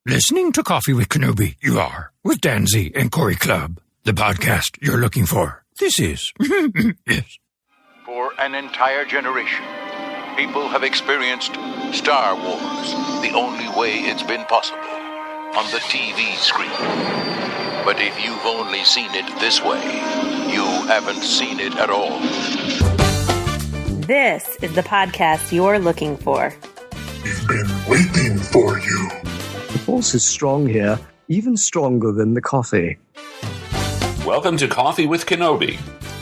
Listening to Coffee with Kenobi, you are, with Dan Z and Corey Clubb, the podcast you're looking for. This is, yes. For an entire generation, people have experienced Star Wars the only way it's been possible, on the TV screen. But if you've only seen it this way, you haven't seen it at all. This is the podcast you're looking for. We've been waiting for you. The Force is strong here, even stronger than the coffee. Welcome to Coffee with Kenobi.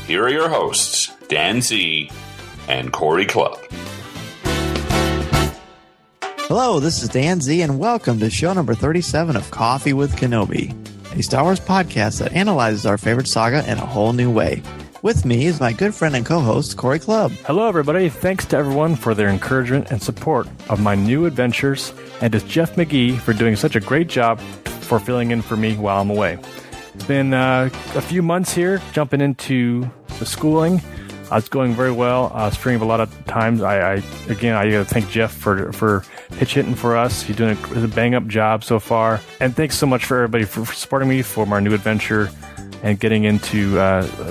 Here are your hosts, Dan Z and Corey Clubb. Hello, this is Dan Z, and welcome to show number 37 of Coffee with Kenobi, a Star Wars podcast that analyzes our favorite saga in a whole new way. With me is my good friend and co-host, Corey Clubb. Hello, everybody. Thanks to everyone for their encouragement and support of my new adventures, and to Jeff McGee for doing such a great job for filling in for me while I'm away. It's been a few months here, jumping into the schooling. It's going very well. I was freeing up a lot of times. I got to thank Jeff for pitch hitting for us. He's doing a bang-up job so far. And thanks so much for everybody for supporting me for my new adventure and getting into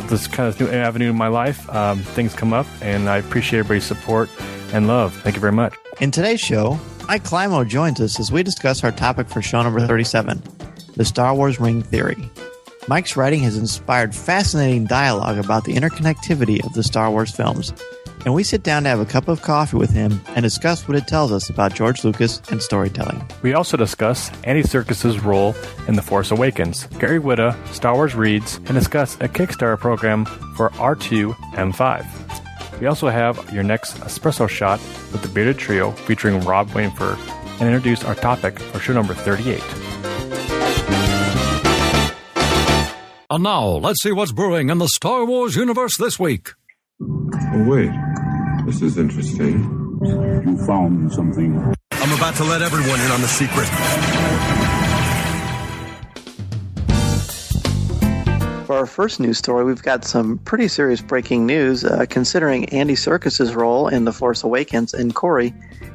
this kind of new avenue in my life. Things come up, and I appreciate everybody's support and love. Thank you very much. In today's show, Mike Klimo joins us as we discuss our topic for show number 37, the Star Wars Ring Theory. Mike's writing has inspired fascinating dialogue about the interconnectivity of the Star Wars films, and we sit down to have a cup of coffee with him and discuss what it tells us about George Lucas and storytelling. We also discuss Andy Serkis' role in The Force Awakens, Gary Whitta, Star Wars Reads, and discuss a Kickstarter program for R2-M5. We also have your next Espresso shot with the Bearded Trio featuring Rob Wainfur, and introduce our topic for show number 38. And now, let's see what's brewing in the Star Wars universe this week. Oh, wait. This is interesting. You found something. I'm about to let everyone in on the secret. For our first news story, we've got some pretty serious breaking news considering Andy Serkis' role in The Force Awakens. And Corey,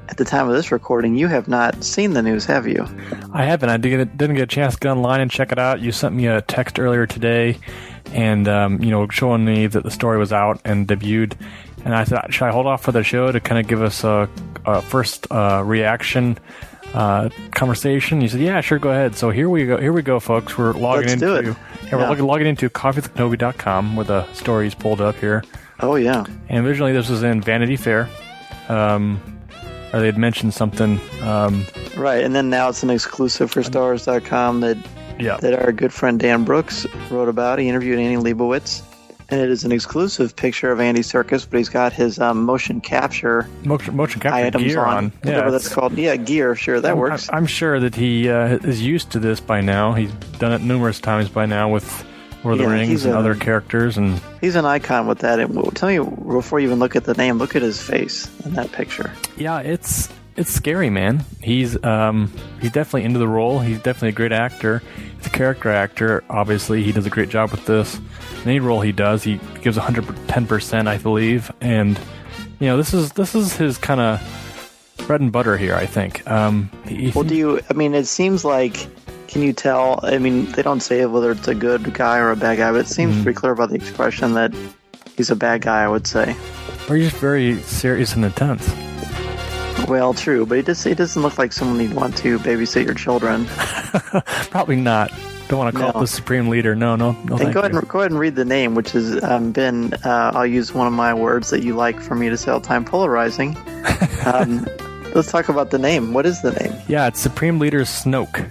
at the time of this recording, you have not seen the news, have you? I haven't. I didn't get a chance to get online and check it out. You sent me a text earlier today and showing me that the story was out and debuted. And I thought, should I hold off for the show to kind of give us a first reaction conversation? You said, yeah, sure, go ahead. So here we go, folks. We're logging into coffeewithkenobi.com where the story is pulled up here. Oh, yeah. And originally this was in Vanity Fair. Or they had mentioned something. Right, and then now it's an exclusive for StarWars.com that our good friend Dan Brooks wrote about. He interviewed Annie Leibovitz, and it is an exclusive picture of Andy Serkis, but he's got his motion capture items gear on. Whatever that's called. Yeah, gear, sure, that works. I'm sure that he is used to this by now. He's done it numerous times by now with Lord of the Rings and other characters. And he's an icon with that. And tell me, before you even look at the name, look at his face in that picture. Yeah, it's scary, man. He's definitely into the role. He's definitely a great actor. He's a character actor. Obviously, he does a great job with this. In any role he does, he gives 110%, I believe. And this is his kind of bread and butter here, I think. It seems like. Can you tell? I mean, they don't say whether it's a good guy or a bad guy, but it seems pretty clear about the expression that he's a bad guy, I would say. Or he's just very serious and intense. Well, true, but he doesn't look like someone you'd want to babysit your children. Probably not. Don't want to call it the Supreme Leader. No. And go ahead and read the name, which has been, I'll use one of my words that you like for me to say all the time, polarizing. Let's talk about the name. What is the name? Yeah, it's Supreme Leader Snoke.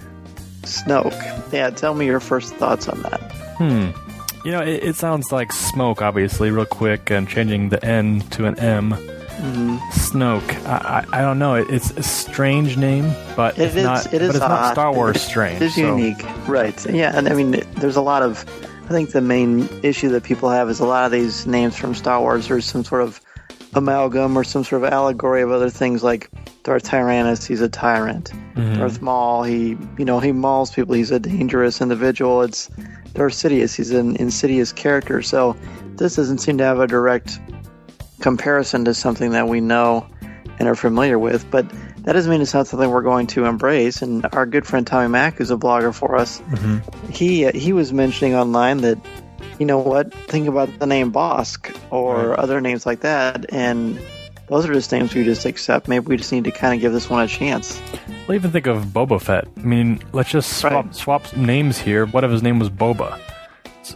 Yeah, tell me your first thoughts on that. It sounds like smoke, obviously, real quick, and changing the N to an M. Mm-hmm. Snoke. I don't know. It's a strange name, but it's not Star Wars strange. It's unique, right? Yeah, and I mean, there's a lot of. I think the main issue that people have is a lot of these names from Star Wars. There's some sort of amalgam or some sort of allegory of other things, like Darth Tyrannus, he's a tyrant. Mm-hmm. Darth Maul, he mauls people. He's a dangerous individual. It's Darth Sidious, he's an insidious character. So this doesn't seem to have a direct comparison to something that we know and are familiar with. But that doesn't mean it's not something we're going to embrace. And our good friend Tommy Mack, who's a blogger for us, he was mentioning online that, you know what, think about the name Bosk or other names like that, and those are just names we just accept. Maybe we just need to kind of give this one a chance. Well, even think of Boba Fett. I mean, let's just swap names here. What if his name was Boba?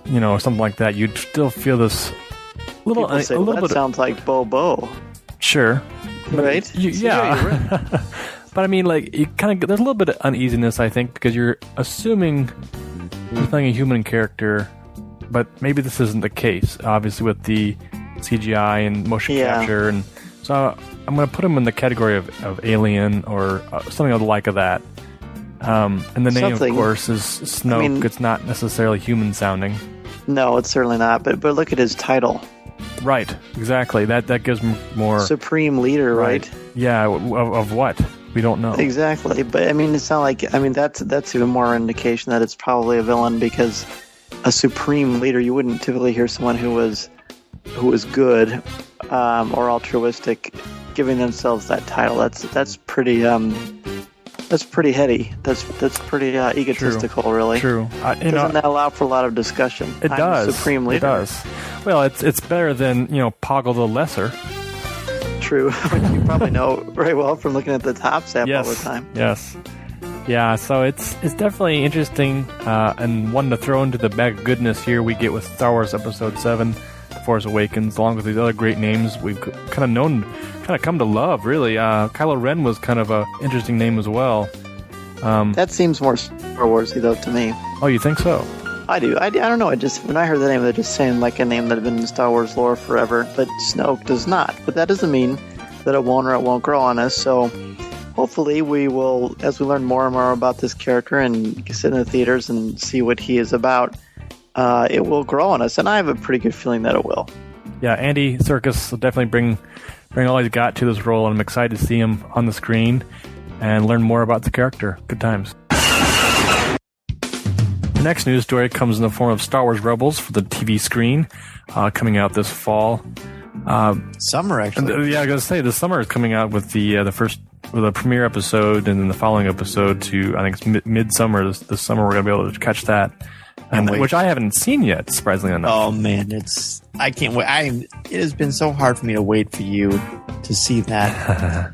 You know, or something like that. You'd still feel this little... People say, that sounds like Bobo. Sure. Right? Yeah. Right. But I mean, like, you kind of... There's a little bit of uneasiness, I think, because you're assuming you're playing a human character, but maybe this isn't the case, obviously, with the CGI and motion capture. And so I'm going to put him in the category of alien or something of the like of that. And the name, of course, is Snoke. I mean, it's not necessarily human-sounding. No, it's certainly not. But look at his title. Right, exactly. That gives more... Supreme Leader, right? Yeah, of what? We don't know. Exactly. But, I mean, it's not like... I mean, that's even more indication that it's probably a villain, because a Supreme Leader, you wouldn't typically hear someone who was good or altruistic giving themselves that title. That's pretty... That's pretty heady. That's pretty egotistical, really. True. Doesn't that allow for a lot of discussion? It does. Supreme Leader. It does. Well, it's better than, Poggle the Lesser. True. Which you probably know very well from looking at the Top App all the time. Yes. Yeah. So it's definitely interesting and one to throw into the bag of goodness here we get with Star Wars Episode 7, Force Awakens, along with these other great names we've kind of come to love, really. Kylo Ren was kind of a interesting name as well. That seems more Star Warsy, though, to me. Oh, you think so? I do. I don't know. When I heard the name, it just sounded like a name that had been in Star Wars lore forever. But Snoke does not. But that doesn't mean that it won't or it won't grow on us. So hopefully we will, as we learn more and more about this character and sit in the theaters and see what he is about, it will grow on us. And I have a pretty good feeling that it will. Yeah, Andy Serkis will definitely bring all he's got to this role, and I'm excited to see him on the screen and learn more about the character. Good times. The next news story comes in the form of Star Wars Rebels for the TV screen, coming out this fall. Summer, actually. Yeah, I was going to say, the summer is coming out with the premiere episode, and then the following episode to, I think it's midsummer. This summer we're going to be able to catch that. Which I haven't seen yet, surprisingly enough. Oh man, I can't wait. It has been so hard for me to wait for you to see that.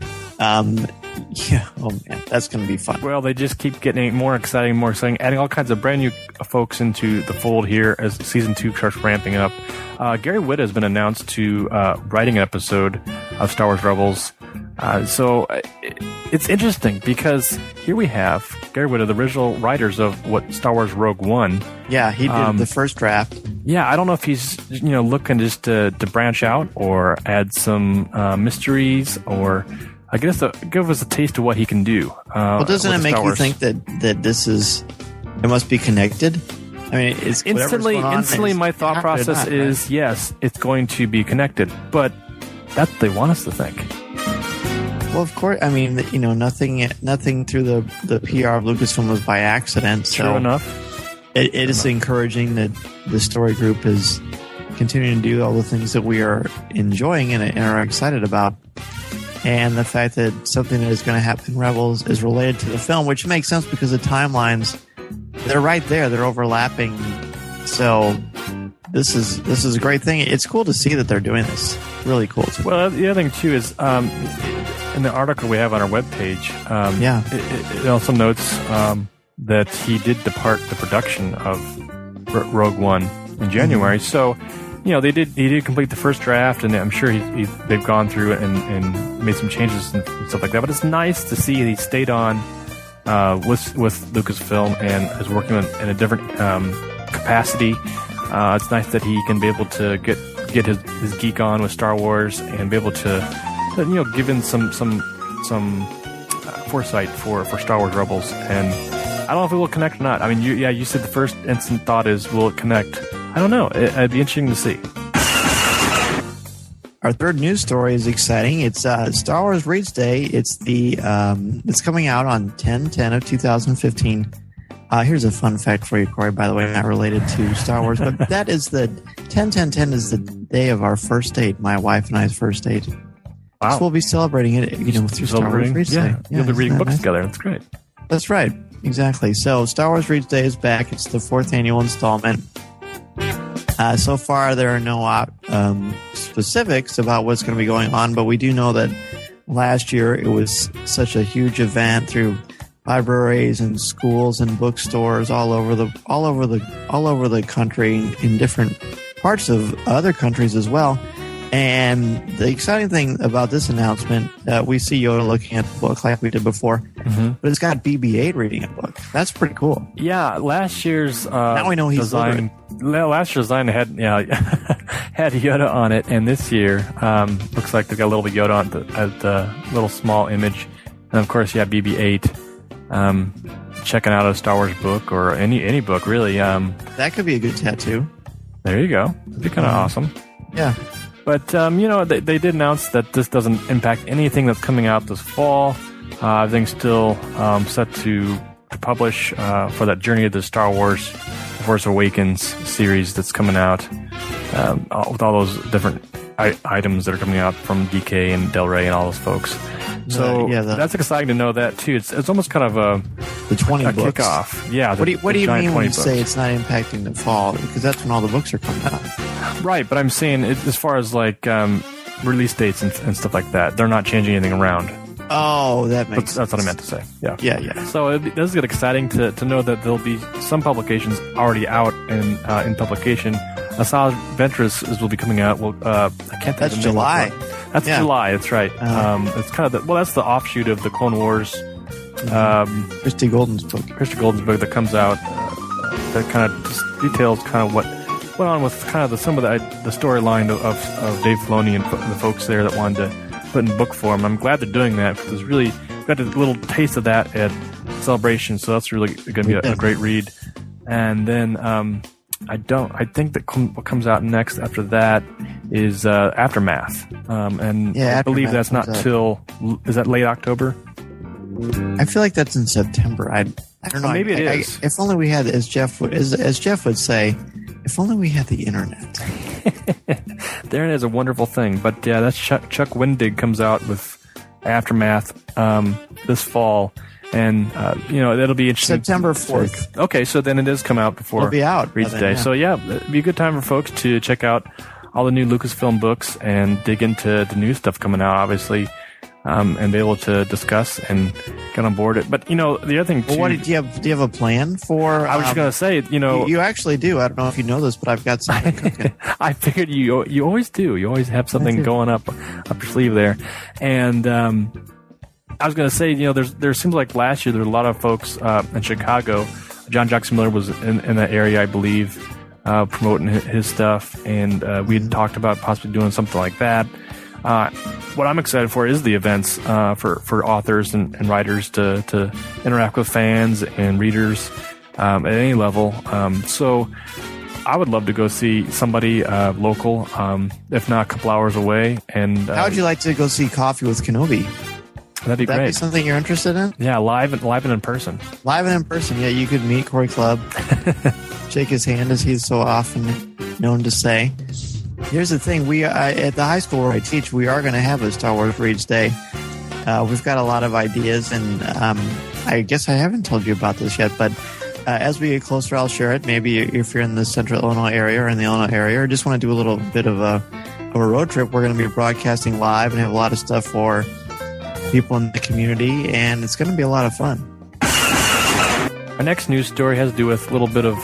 Yeah, oh man, that's going to be fun. Well, they just keep getting more exciting, adding all kinds of brand new folks into the fold here as season 2 starts ramping up. Gary Whitta has been announced to writing an episode of Star Wars Rebels. So it's interesting because here we have Gary Whitta, the original writers of Star Wars Rogue One. Yeah, he did the first draft. Yeah, I don't know if he's looking just to branch out or add some mysteries, or I guess give us a taste of what he can do. Well, doesn't it make you think that this is, it must be connected? I mean, it's instantly my thought process is right? Yes, it's going to be connected, but that's what they want us to think. Well, of course. I mean, nothing through the PR of Lucasfilm was by accident. So true enough. It is encouraging that the story group is continuing to do all the things that we are enjoying and are excited about. And the fact that something that is going to happen in Rebels is related to the film, which makes sense because the timelines, they're right there. They're overlapping. So this is a great thing. It's cool to see that they're doing this. Really cool. Well, the other thing, too, is in the article we have on our webpage, it also notes that he did depart the production of Rogue One in January. So, he did complete the first draft, and I'm sure they've gone through it and made some changes and stuff like that. But it's nice to see he stayed on with Lucasfilm and is working in a different capacity. It's nice that he can be able to get his geek on with Star Wars and be able to, give in some foresight for Star Wars Rebels. And I don't know if it will connect or not. I mean, you said the first instant thought is, will it connect? I don't know. It'd be interesting to see. Our third news story is exciting. It's Star Wars Reads Day. It's it's coming out on 10/10 of 2015. Here's a fun fact for you, Corey, by the way, not related to Star Wars, but that is 10/10/10 is the day of our first date, my wife and I's first date. Wow. So we'll be celebrating it, through Star Wars Reads Day. You'll be reading books together. That's great. That's right. Exactly. So Star Wars Reads Day is back. It's the 4th annual installment. So far, there are no specifics about what's going to be going on, but we do know that last year it was such a huge event through libraries and schools and bookstores all over the country, in different parts of other countries as well. And the exciting thing about this announcement, we see Yoda looking at the book like we did before, but it's got BB-8 reading a book. That's pretty cool. Yeah, last year's now we know he's design. Last year's design had had Yoda on it, and this year looks like they got a little bit Yoda on the little small image, and of course, BB-8. Checking out a Star Wars book or any book really. That could be a good tattoo. There you go. That'd be kind of awesome. Yeah. But, they did announce that this doesn't impact anything that's coming out this fall. Everything's still set to publish for that Journey of the Star Wars Force Awakens series that's coming out with all those different items that are coming out from DK and Del Rey and all those folks. So that's exciting to know that, too. It's almost kind of the 20 a books. Kickoff. Yeah. What do you mean when you books. say it's not impacting the fall? Because that's when all the books are coming out. Right, but I'm saying as far as release dates and stuff like that, they're not changing anything around. Oh, that makes sense. That's what I meant to say. Yeah. Yeah. So it does get exciting to know that there'll be some publications already out in publication. Asajj Ventress will be coming out. Well, I can't think That's of the July. That's July. That's right. It's kind of that's the offshoot of the Clone Wars. Christy Golden's book. That comes out that kind of just details kind of what went on with kind of some of the storyline of Dave Filoni and the folks there that wanted to put in book form. I'm glad they're doing that because really got a little taste of that at Celebration, so that's really going to be a great read. And then I think that what comes out next after that is Aftermath, and I believe that's not till is that late October? I feel like that's in September. I don't know. Maybe it is. If only we had, as Jeff would say, if only we had the internet. The internet is a wonderful thing, but yeah, that's Chuck Wendig comes out with Aftermath this fall, and it'll be interesting. September 4th. Okay, so then it does come out before it'll be out Reads Day. So it'd be a good time for folks to check out all the new Lucasfilm books and dig into the new stuff coming out, obviously. And be able to discuss and get on board it. But, the other thing, too... Well, do you have a plan for... I was just going to say, You actually do. I don't know if you know this, but I've got something cooking. I figured you always do. You always have something going up your sleeve there. And I was going to say, there seems like last year there were a lot of folks in Chicago. John Jackson Miller was in that area, I believe, promoting his stuff. And we had talked about possibly doing something like that. What I'm excited for is the events for authors and writers to interact with fans and readers at any level. So I would love to go see somebody local, if not a couple hours away. And how would you like to go see Coffee with Kenobi? That'd be great. That'd be something you're interested in? Yeah, live and in person. Live and in person. Yeah, you could meet Corey Clubb, shake his hand as he's so often known to say. Here's the thing. We at the high school where I teach, we are going to have a Star Wars Reads Day. We've got a lot of ideas, and I guess I haven't told you about this yet, but as we get closer, I'll share it. Maybe if you're in the central Illinois area or in the Illinois area, or just want to do a little bit of a road trip, we're going to be broadcasting live and have a lot of stuff for people in the community, and it's going to be a lot of fun. Our next news story has to do with a little bit of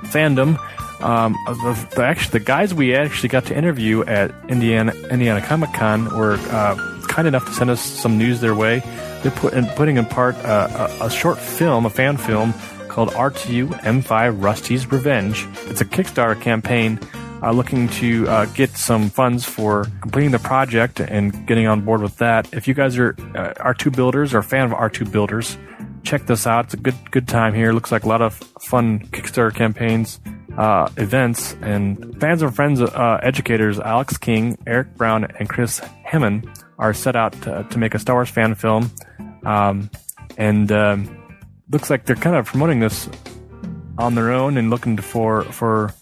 fandom. The guys we actually got to interview at Indiana Comic-Con were kind enough to send us some news their way. They're putting in part a short film, a fan film called R2 M5 Rusty's Revenge. It's a Kickstarter campaign looking to get some funds for completing the project and getting on board with that. If you guys are R2 builders or a fan of R2 builders, check this out. It's a good time here. Looks like a lot of fun Kickstarter campaigns. Events, and fans and friends, educators Alex King, Eric Brown, and Chris Hemman are set out to make a Star Wars fan film, and looks like they're kind of promoting this on their own and looking for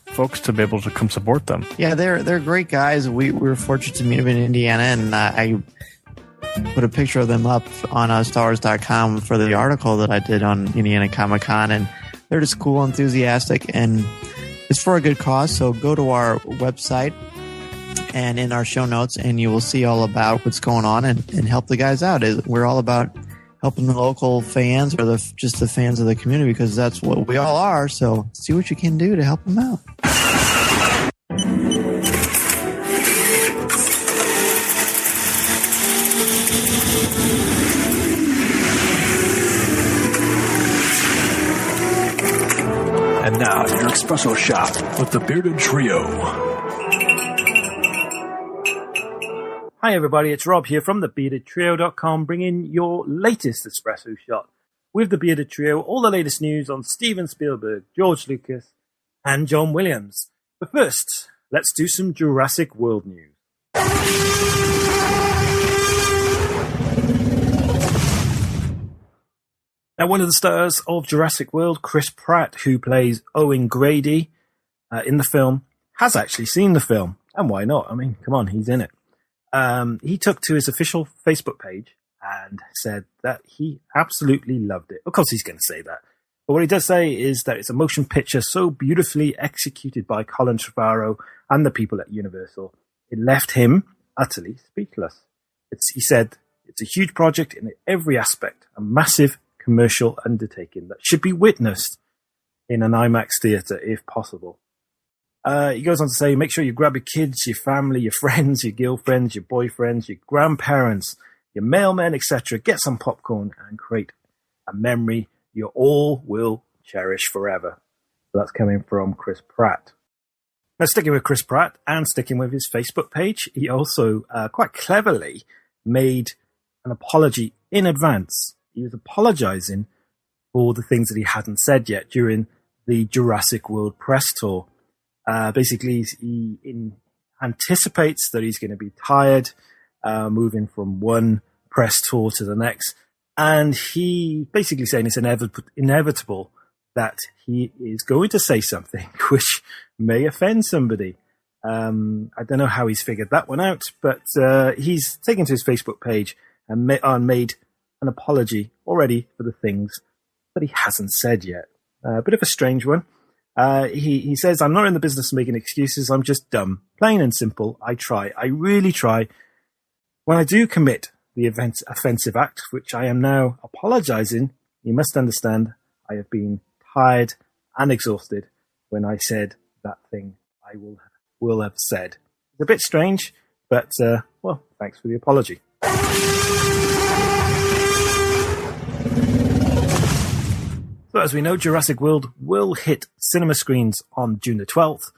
folks to be able to come support them. Yeah, they're great guys. We were fortunate to meet them in Indiana, and put a picture of them up on StarWars.com for the article that I did on Indiana Comic Con, and they're just cool, enthusiastic, and it's for a good cause. So go to our website and in our show notes, and you will see all about what's going on and help the guys out. We're all about helping the local fans or just the fans of the community, because that's what we all are. So see what you can do to help them out. And now, your Espresso shot with the Bearded Trio. Hi everybody, it's Rob here from thebeardedtrio.com, bringing your latest Espresso shot with the Bearded Trio, all the latest news on Steven Spielberg, George Lucas, and John Williams. But first, let's do some Jurassic World news. Now, one of the stars of Jurassic World, Chris Pratt, who plays Owen Grady in the film, has actually seen the film. And why not? I mean, come on, he's in it. He took to his official Facebook page and said that he absolutely loved it. Of course, he's going to say that. But what he does say is that it's a motion picture so beautifully executed by Colin Trevorrow and the people at Universal, it left him utterly speechless. He said, it's a huge project in every aspect, a massive commercial undertaking that should be witnessed in an IMAX theater if possible. He goes on to say, make sure you grab your kids, your family, your friends, your girlfriends, your boyfriends, your grandparents, your mailmen, etc. Get some popcorn and create a memory you all will cherish forever. So that's coming from Chris Pratt. Now, sticking with Chris Pratt and sticking with his Facebook page, he also quite cleverly made an apology in advance. He was apologizing for the things that he hadn't said yet during the Jurassic World press tour. Basically, he anticipates that he's going to be tired, moving from one press tour to the next. And he basically saying it's inevitable that he is going to say something which may offend somebody. I don't know how he's figured that one out, but he's taken to his Facebook page and made an apology already for the things that he hasn't said yet. A bit of a strange one. He says, I'm not in the business of making excuses. I'm just dumb. Plain and simple. I try. I really try. When I do commit the offensive act, which I am now apologizing, you must understand I have been tired and exhausted when I said that thing I will have said. It's a bit strange, but, well, thanks for the apology. So as we know, Jurassic World will hit cinema screens on June the 12th.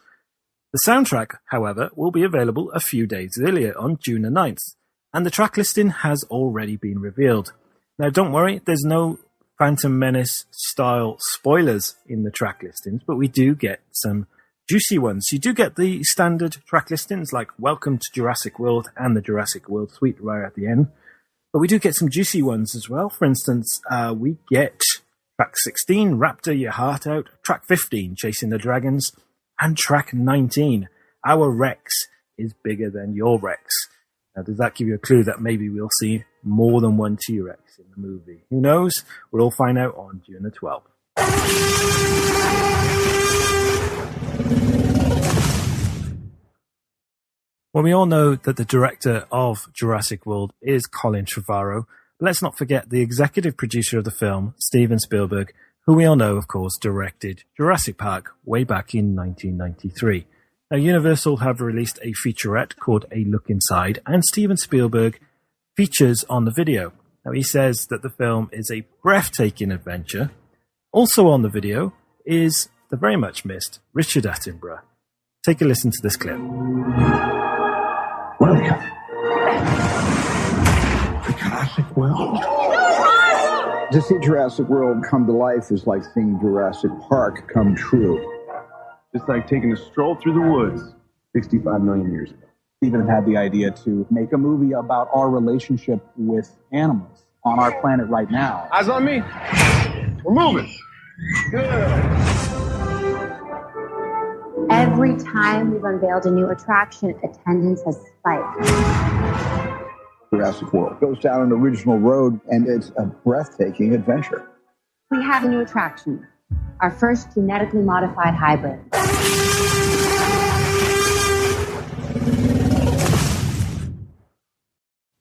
The soundtrack, however, will be available a few days earlier on June the 9th, and the track listing has already been revealed. Now, don't worry, there's no Phantom Menace style spoilers in the track listings, but we do get some juicy ones. You do get the standard track listings like Welcome to Jurassic World and the Jurassic World Suite right at the end, but we do get some juicy ones as well. For instance, we get track 16, Raptor Your Heart Out, track 15, Chasing the Dragons, and track 19, Our Rex is Bigger Than Your Rex. Now, does that give you a clue that maybe we'll see more than one T-Rex in the movie? Who knows? We'll all find out on June the 12th. Well, we all know that the director of Jurassic World is Colin Trevorrow. Let's not forget the executive producer of the film, Steven Spielberg, who we all know, of course, directed Jurassic Park way back in 1993. Now, Universal have released a featurette called A Look Inside, and Steven Spielberg features on the video. Now, he says that the film is a breathtaking adventure. Also on the video is the very much missed Richard Attenborough. Take a listen to this clip. Welcome. Jurassic World. To see Jurassic World come to life is like seeing Jurassic Park come true. It's like taking a stroll through the woods 65 million years ago. Steven had the idea to make a movie about our relationship with animals on our planet right now. Eyes on me. We're moving. Good. Every time we've unveiled a new attraction, attendance has spiked. Jurassic World. Goes down an original road, and it's a breathtaking adventure. We have a new attraction, our first genetically modified hybrid.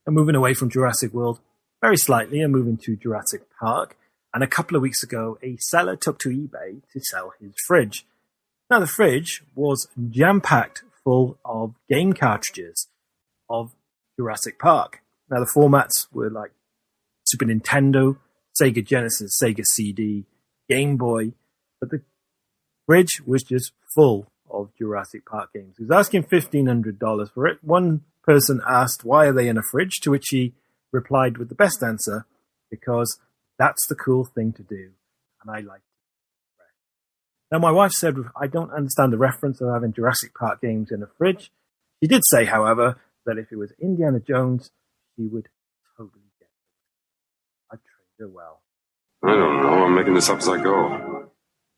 And moving away from Jurassic World very slightly and moving to Jurassic Park. And a couple of weeks ago, a seller took to eBay to sell his fridge. Now, the fridge was jam-packed full of game cartridges of Jurassic Park. Now, the formats were like Super Nintendo, Sega Genesis, Sega CD, Game Boy. But the fridge was just full of Jurassic Park games. He was asking $1,500 for it. One person asked, why are they in a fridge? To which he replied with the best answer, because that's the cool thing to do, and I like it. Now, my wife said, I don't understand the reference of having Jurassic Park games in a fridge. She did say, however, that if it was Indiana Jones, she would totally get it. I'd treat her well. I don't know. I'm making this up as I go.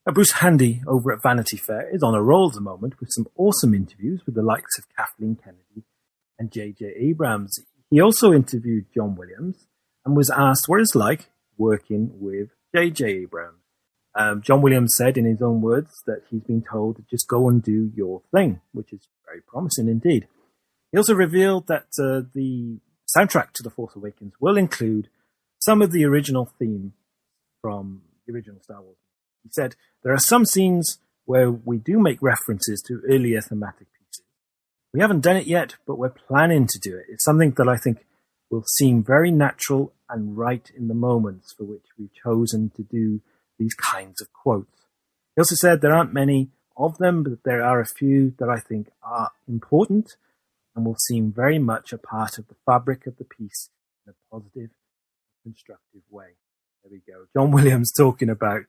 Now, Bruce Handy over at Vanity Fair is on a roll at the moment with some awesome interviews with the likes of Kathleen Kennedy and J.J. Abrams. He also interviewed John Williams and was asked what it's like working with J.J. Abrams. John Williams said in his own words that he's been told to just go and do your thing, which is very promising indeed. He also revealed that the soundtrack to The Force Awakens will include some of the original theme from the original Star Wars. He said, there are some scenes where we do make references to earlier thematic pieces. We haven't done it yet, but we're planning to do it. It's something that I think will seem very natural and right in the moments for which we've chosen to do these kinds of quotes. He also said there aren't many of them, but there are a few that I think are important and will seem very much a part of the fabric of the piece in a positive, constructive way. There we go. John Williams talking about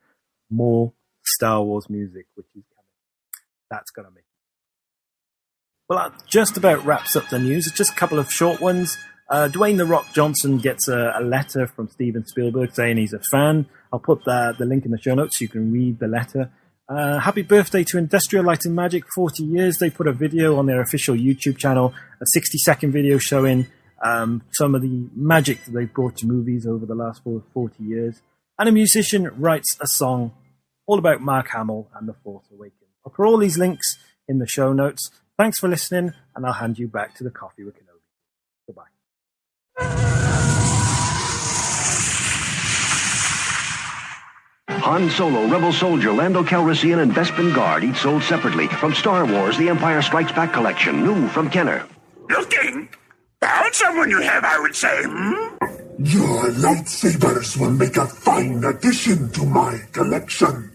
more Star Wars music, which is coming. That's going to make it. Well, that just about wraps up the news. It's just a couple of short ones. Dwayne "The Rock" Johnson gets a letter from Steven Spielberg saying he's a fan. I'll put the link in the show notes so you can read the letter. Happy birthday to Industrial Light and Magic, 40 years. They put a video on their official YouTube channel, a 60-second video showing some of the magic that they've brought to movies over the last 40 years. And a musician writes a song all about Mark Hamill and The Force Awakens. I'll put all these links in the show notes. Thanks for listening, and I'll hand you back to the Coffee with Kenobi. Goodbye. Han Solo, Rebel Soldier, Lando Calrissian, and Bespin Guard, each sold separately. From Star Wars, The Empire Strikes Back Collection, new from Kenner. Looking? Found someone you have, I would say, Your lightsabers will make a fine addition to my collection.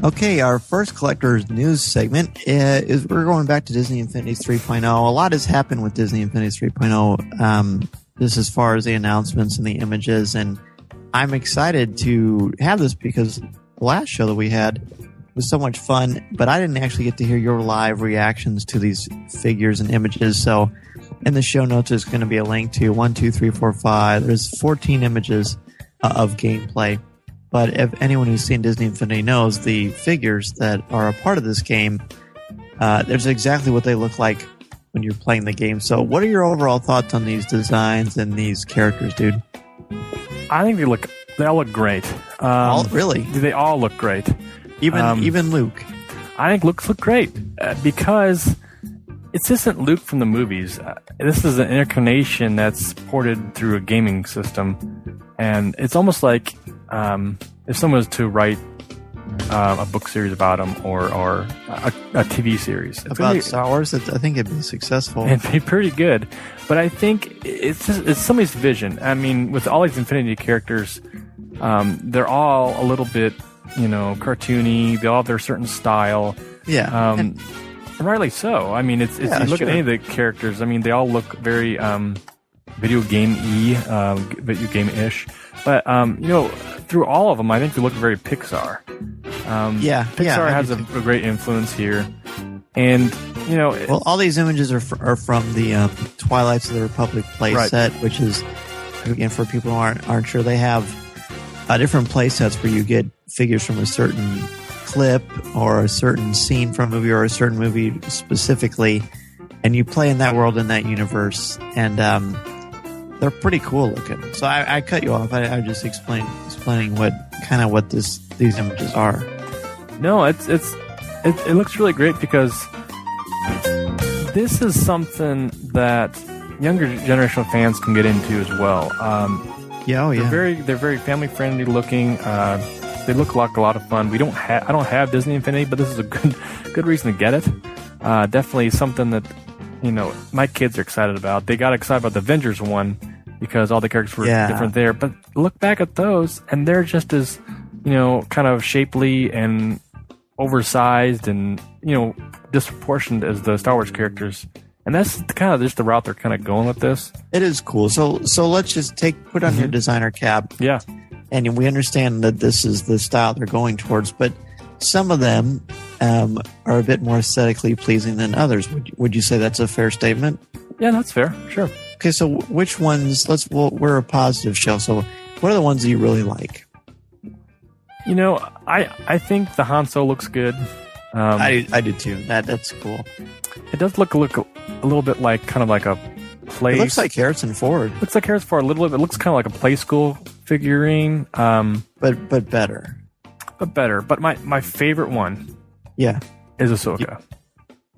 Okay, our first collector's news segment is we're going back to Disney Infinities 3.0. A lot has happened with Disney Infinities 3.0, just as far as the announcements and the images, and I'm excited to have this because the last show that we had was so much fun, but I didn't actually get to hear your live reactions to these figures and images, so in the show notes there's going to be a link to 1, 2, 3, 4, 5. There's 14 images of gameplay. But if anyone who's seen Disney Infinity knows, the figures that are a part of this game, there's exactly what they look like when you're playing the game. So what are your overall thoughts on these designs and these characters, dude? I think they all look great. Really? They all look great. Even Luke. I think Luke look great because it's isn't Luke from the movies. This is an incarnation that's ported through a gaming system, and it's almost like if someone was to write a book series about him or a TV series about Star Wars, I think it'd be successful. It'd be pretty good, but I think it's somebody's vision. I mean, with all these Infinity characters, they're all a little bit, cartoony. They all have their certain style. Yeah. And rightly so. I mean, it's you look at any of the characters. I mean, they all look very video game-ish. But through all of them, I think they look very Pixar. Pixar has a great influence here, and well, all these images are from the Twilights of the Republic play set, which is, again, for people who aren't sure, they have different play sets where you get figures from a certain clip or a certain scene from a movie or a certain movie specifically, and you play in that world, in that universe. And they're pretty cool looking. So I cut you off. I just explaining what these images are. No, it looks really great because this is something that younger generational fans can get into as well. They're very family friendly looking. They look like a lot of fun. I don't have Disney Infinity, but this is a good reason to get it. Definitely something that my kids are excited about. They got excited about the Avengers one because all the characters were different there. But look back at those, and they're just as kind of shapely and oversized and disproportionate as the Star Wars characters. And that's kind of just the route they're kind of going with this. It is cool. So let's just put on your designer cap. Yeah. And we understand that this is the style they're going towards, but some of them are a bit more aesthetically pleasing than others. Would you say that's a fair statement? Yeah, that's fair. Sure. Okay, so which ones? We're a positive show. So what are the ones that you really like? I think the Han Solo looks good. I do too. That's cool. It does look a little bit like kind of like a play. It looks like Harrison Ford. Looks like Harrison Ford a little bit. It looks kind of like a play school figurine. But better. But my favorite one. Yeah. Is Ahsoka.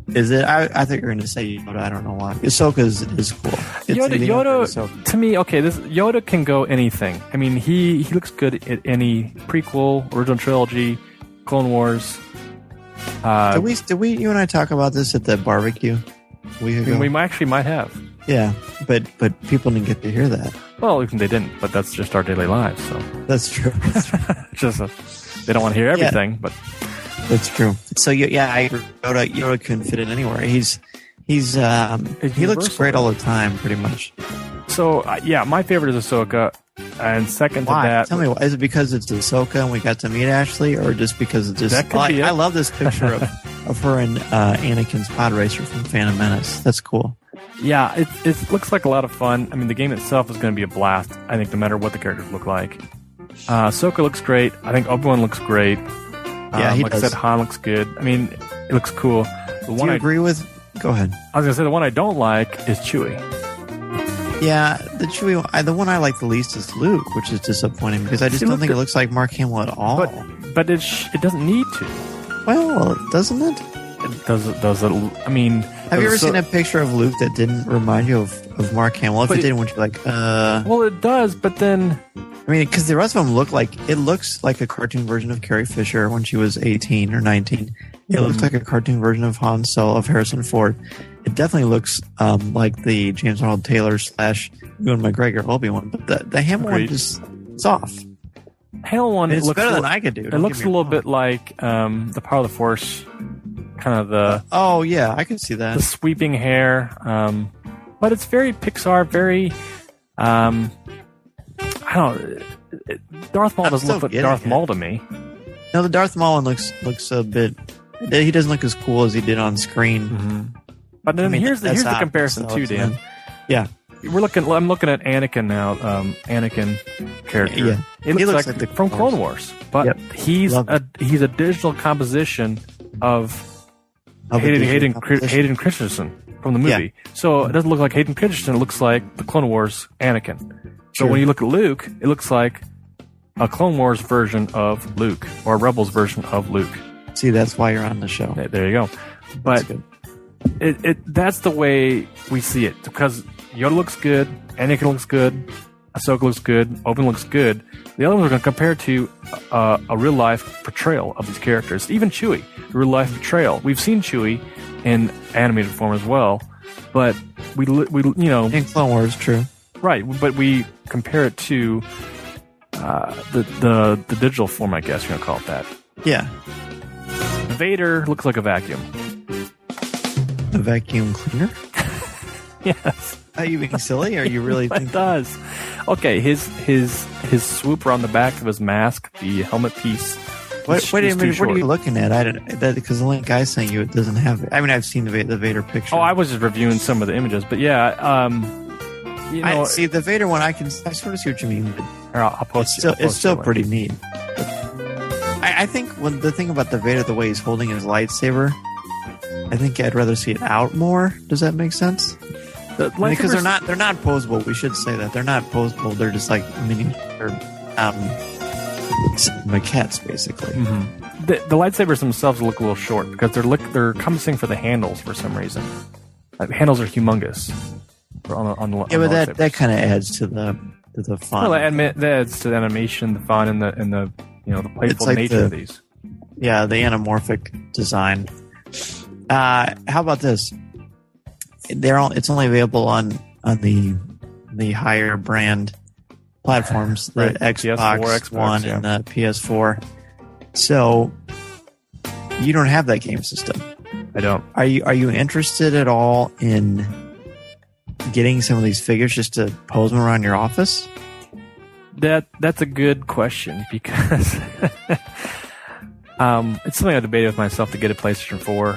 Is it? I thought you were going to say Yoda. I don't know why. Ahsoka is cool. Yoda to me, okay, this Yoda can go anything. I mean, he looks good at any prequel, original trilogy, Clone Wars. Did we you and I talk about this at the barbecue a week ago? We actually might have. Yeah, but people didn't get to hear that. Well, they didn't, but that's just our daily lives. So that's true. They don't want to hear everything, but that's true. So Yoda couldn't fit in anywhere. He looks great all the time, pretty much. So my favorite is Ahsoka, and second to that. Tell me, why? Is it because it's Ahsoka and we got to meet Ashley, or just because it's just? That could be it. I love this picture of her and Anakin's pod racer from Phantom Menace. That's cool. Yeah, it looks like a lot of fun. I mean, the game itself is going to be a blast. I think no matter what the characters look like. Ahsoka looks great. I think Obi-Wan looks great. Yeah, he like does. I said, Han looks good. I mean, it looks cool. Do you agree with? Go ahead. I was going to say the one I don't like is Chewie. Yeah, the one I like the least is Luke, which is disappointing because I just don't think it looks like Mark Hamill at all. But it doesn't need to. Well, doesn't it? It does it? I mean, have you ever seen a picture of Luke that didn't remind you of Mark Hamill? If it didn't, would you like? Well, it does, but then. I mean, because the rest of them looks like a cartoon version of Carrie Fisher when she was 18 or 19. It looks like a cartoon version of Han Solo, of Harrison Ford. It definitely looks like the James Arnold Taylor / Ewan McGregor Obi-Wan, but the Hamill one just it's off. Hamill one it's better than I could do. It looks a little bit like the Power of the Force, kind of the. Oh yeah, I can see that. The sweeping hair, but it's very Pixar, very. I don't. Darth Maul doesn't look like Darth Maul to me. No, the Darth Maul one looks a bit. He doesn't look as cool as he did on screen. Mm-hmm. But then here's the comparison too, Dan. Yeah, I'm looking at Anakin now. Anakin character. Yeah, he looks like from Clone Wars, but he's a digital composition of Hayden Christensen from the movie. Yeah. So it doesn't look like Hayden Christensen. It looks like the Clone Wars Anakin. So when you look at Luke, it looks like a Clone Wars version of Luke or a Rebels version of Luke. See, that's why you're on the show. There you go. But that's the way we see it because Yoda looks good, Anakin looks good, Ahsoka looks good, Obi-Wan looks good. The other ones are going to compare to a real life portrayal of these characters. Even Chewie, a real life portrayal. We've seen Chewie in animated form as well, but we in Clone Wars, true. Right, but we compare it to the digital form, I guess you're going to call it that. Yeah. Vader looks like a vacuum. A vacuum cleaner? Yes. Are you being silly? Or are you really thinking? It does. Okay, his swoop around the back of his mask, the helmet piece. Wait a minute, what are you looking at? Because the link I sent you, it doesn't have it. I mean, I've seen the Vader picture. Oh, I was just reviewing some of the images, but yeah, I see the Vader one. I sort of see what you mean. But I'll post it. It's still pretty neat. I think the thing about the Vader, the way he's holding his lightsaber, I think I'd rather see it out more. Does that make sense? Because they're not posable. We should say that they're not posable. They're just like mini maquettes, basically. Mm-hmm. The lightsabers themselves look a little short because they're compensating for the handles for some reason. The handles are humongous. But that kind of adds to the fun. Well, that adds to the animation, the fun, and the playful nature of these. Yeah, the anamorphic design. How about this? It's only available on the higher brand platforms, the right. Xbox One and the PS4. So you don't have that game system. I don't. Are you interested at all in getting some of these figures just to pose them around your office? That's a good question because it's something I debated with myself to get a PlayStation 4.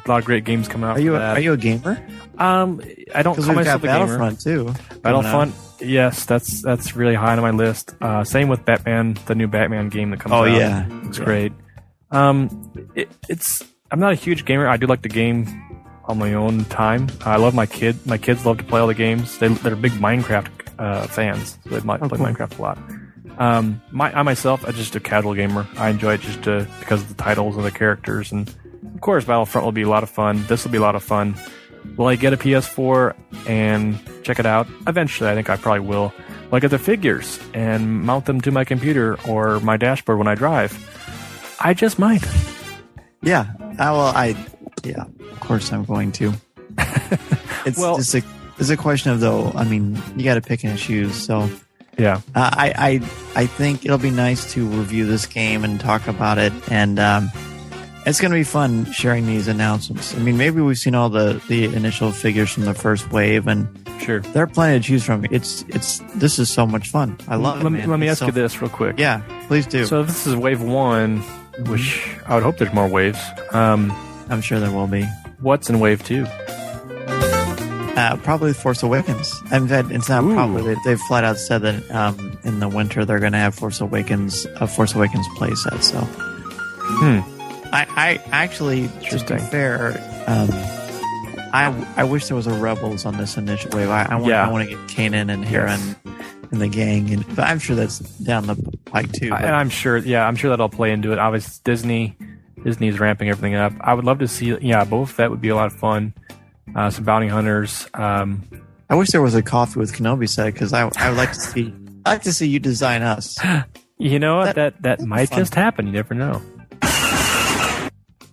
A lot of great games coming out. Are you a gamer? I don't call myself a gamer. Battlefront too. Battlefront, yes, that's really high on my list. Same with Batman, the new Batman game that comes out. Oh yeah, it's great. I'm not a huge gamer. I do like the game on my own time. I love my kids. My kids love to play all the games. They're big Minecraft fans. So they play Minecraft a lot. I myself, I'm just a casual gamer. I enjoy it just because of the titles and the characters, and of course, Battlefront will be a lot of fun. This will be a lot of fun. Will I get a PS4 and check it out? Eventually, I think I probably will. Will I get the figures and mount them to my computer or my dashboard when I drive? I just might. Yeah. Yeah. Of course, I'm going to. It's a question of though. I mean, you got to pick and choose. So. Yeah. I think it'll be nice to review this game and talk about it, and it's going to be fun sharing these announcements. I mean, maybe we've seen all the initial figures from the first wave, and sure, there are plenty to choose from. This is so much fun. I love it. Let me ask you this real quick. Yeah, please do. So this is wave 1, which I would hope there's more waves. I'm sure there will be. What's in wave 2? Probably Force Awakens. In fact, it's not probably. They've flat out said that in the winter they're going to have Force Awakens playset. So, I actually, to be fair, I wish there was a Rebels on this initial wave. I want to get Kanan and Heron in the gang, but I'm sure that's down the pike too. And I'm sure that'll play into it. Obviously, Disney's ramping everything up. I would love to see, both. That would be a lot of fun. Some bounty hunters. I wish there was a Coffee with Kenobi set because I would like to see you design us. You know what? That might just happen. You never know.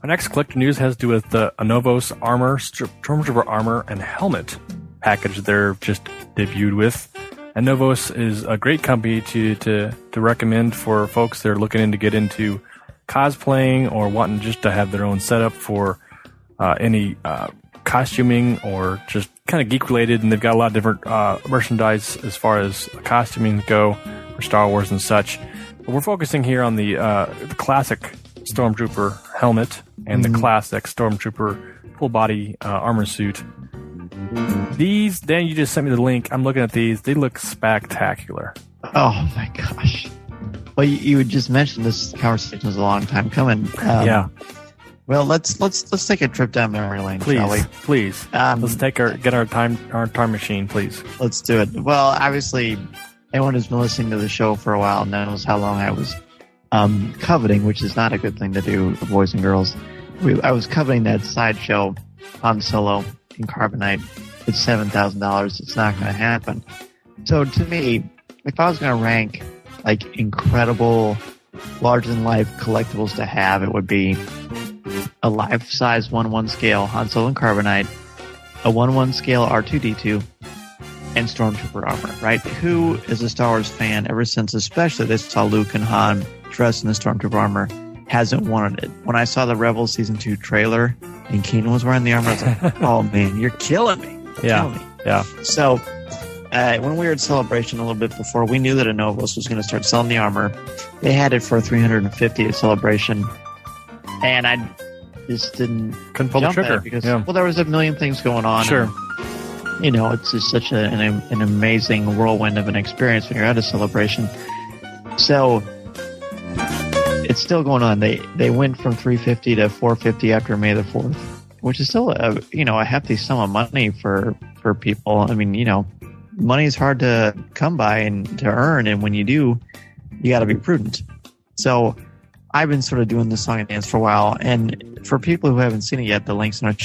Our next collector news has to do with the Anovos armor, Stormtrooper armor, and helmet package they're just debuted with. Anovos is a great company to recommend for folks that are looking to get into cosplaying or wanting just to have their own setup for any costuming or just kind of geek related, and they've got a lot of different merchandise as far as costuming go for Star Wars and such. But we're focusing here on the classic Stormtrooper helmet and the classic Stormtrooper full body armor suit. These, Dan, you just sent me the link. I'm looking at these. They look spectacular. Oh my gosh! Well, you just mentioned this conversation was a long time coming. Yeah. Well, let's take a trip down memory lane, shall we? Please. Let's get our time machine, please. Let's do it. Well, obviously, anyone who's been listening to the show for a while knows how long I was coveting, which is not a good thing to do, boys and girls. I was coveting that sideshow Han Solo in Carbonite. It's $7,000. It's not going to happen. So to me, if I was going to rank like incredible, larger-than-life collectibles to have, it would be a life-size 1/1 scale Han Solo and Carbonite, a 1/1 scale R2-D2, and Stormtrooper armor, right? Who is a Star Wars fan ever since, especially they saw Luke and Han dressed in the Stormtrooper armor, hasn't wanted it? When I saw the Rebels Season 2 trailer and Keenan was wearing the armor, I was like, oh man, you're killing me. Yeah. So when we were at Celebration a little bit before, we knew that Anovos was going to start selling the armor. They had it for $350 at Celebration, and I just couldn't pull the trigger because well, there was a million things going on. Sure. And, it's just such an amazing whirlwind of an experience when you're at a Celebration. So it's still going on. They went from $350 to $450 after May the 4th, which is still a hefty sum of money for for people. I mean, money is hard to come by and to earn, and when you do, you got to be prudent. So I've been sort of doing this song and dance for a while, and for people who haven't seen it yet, the links in our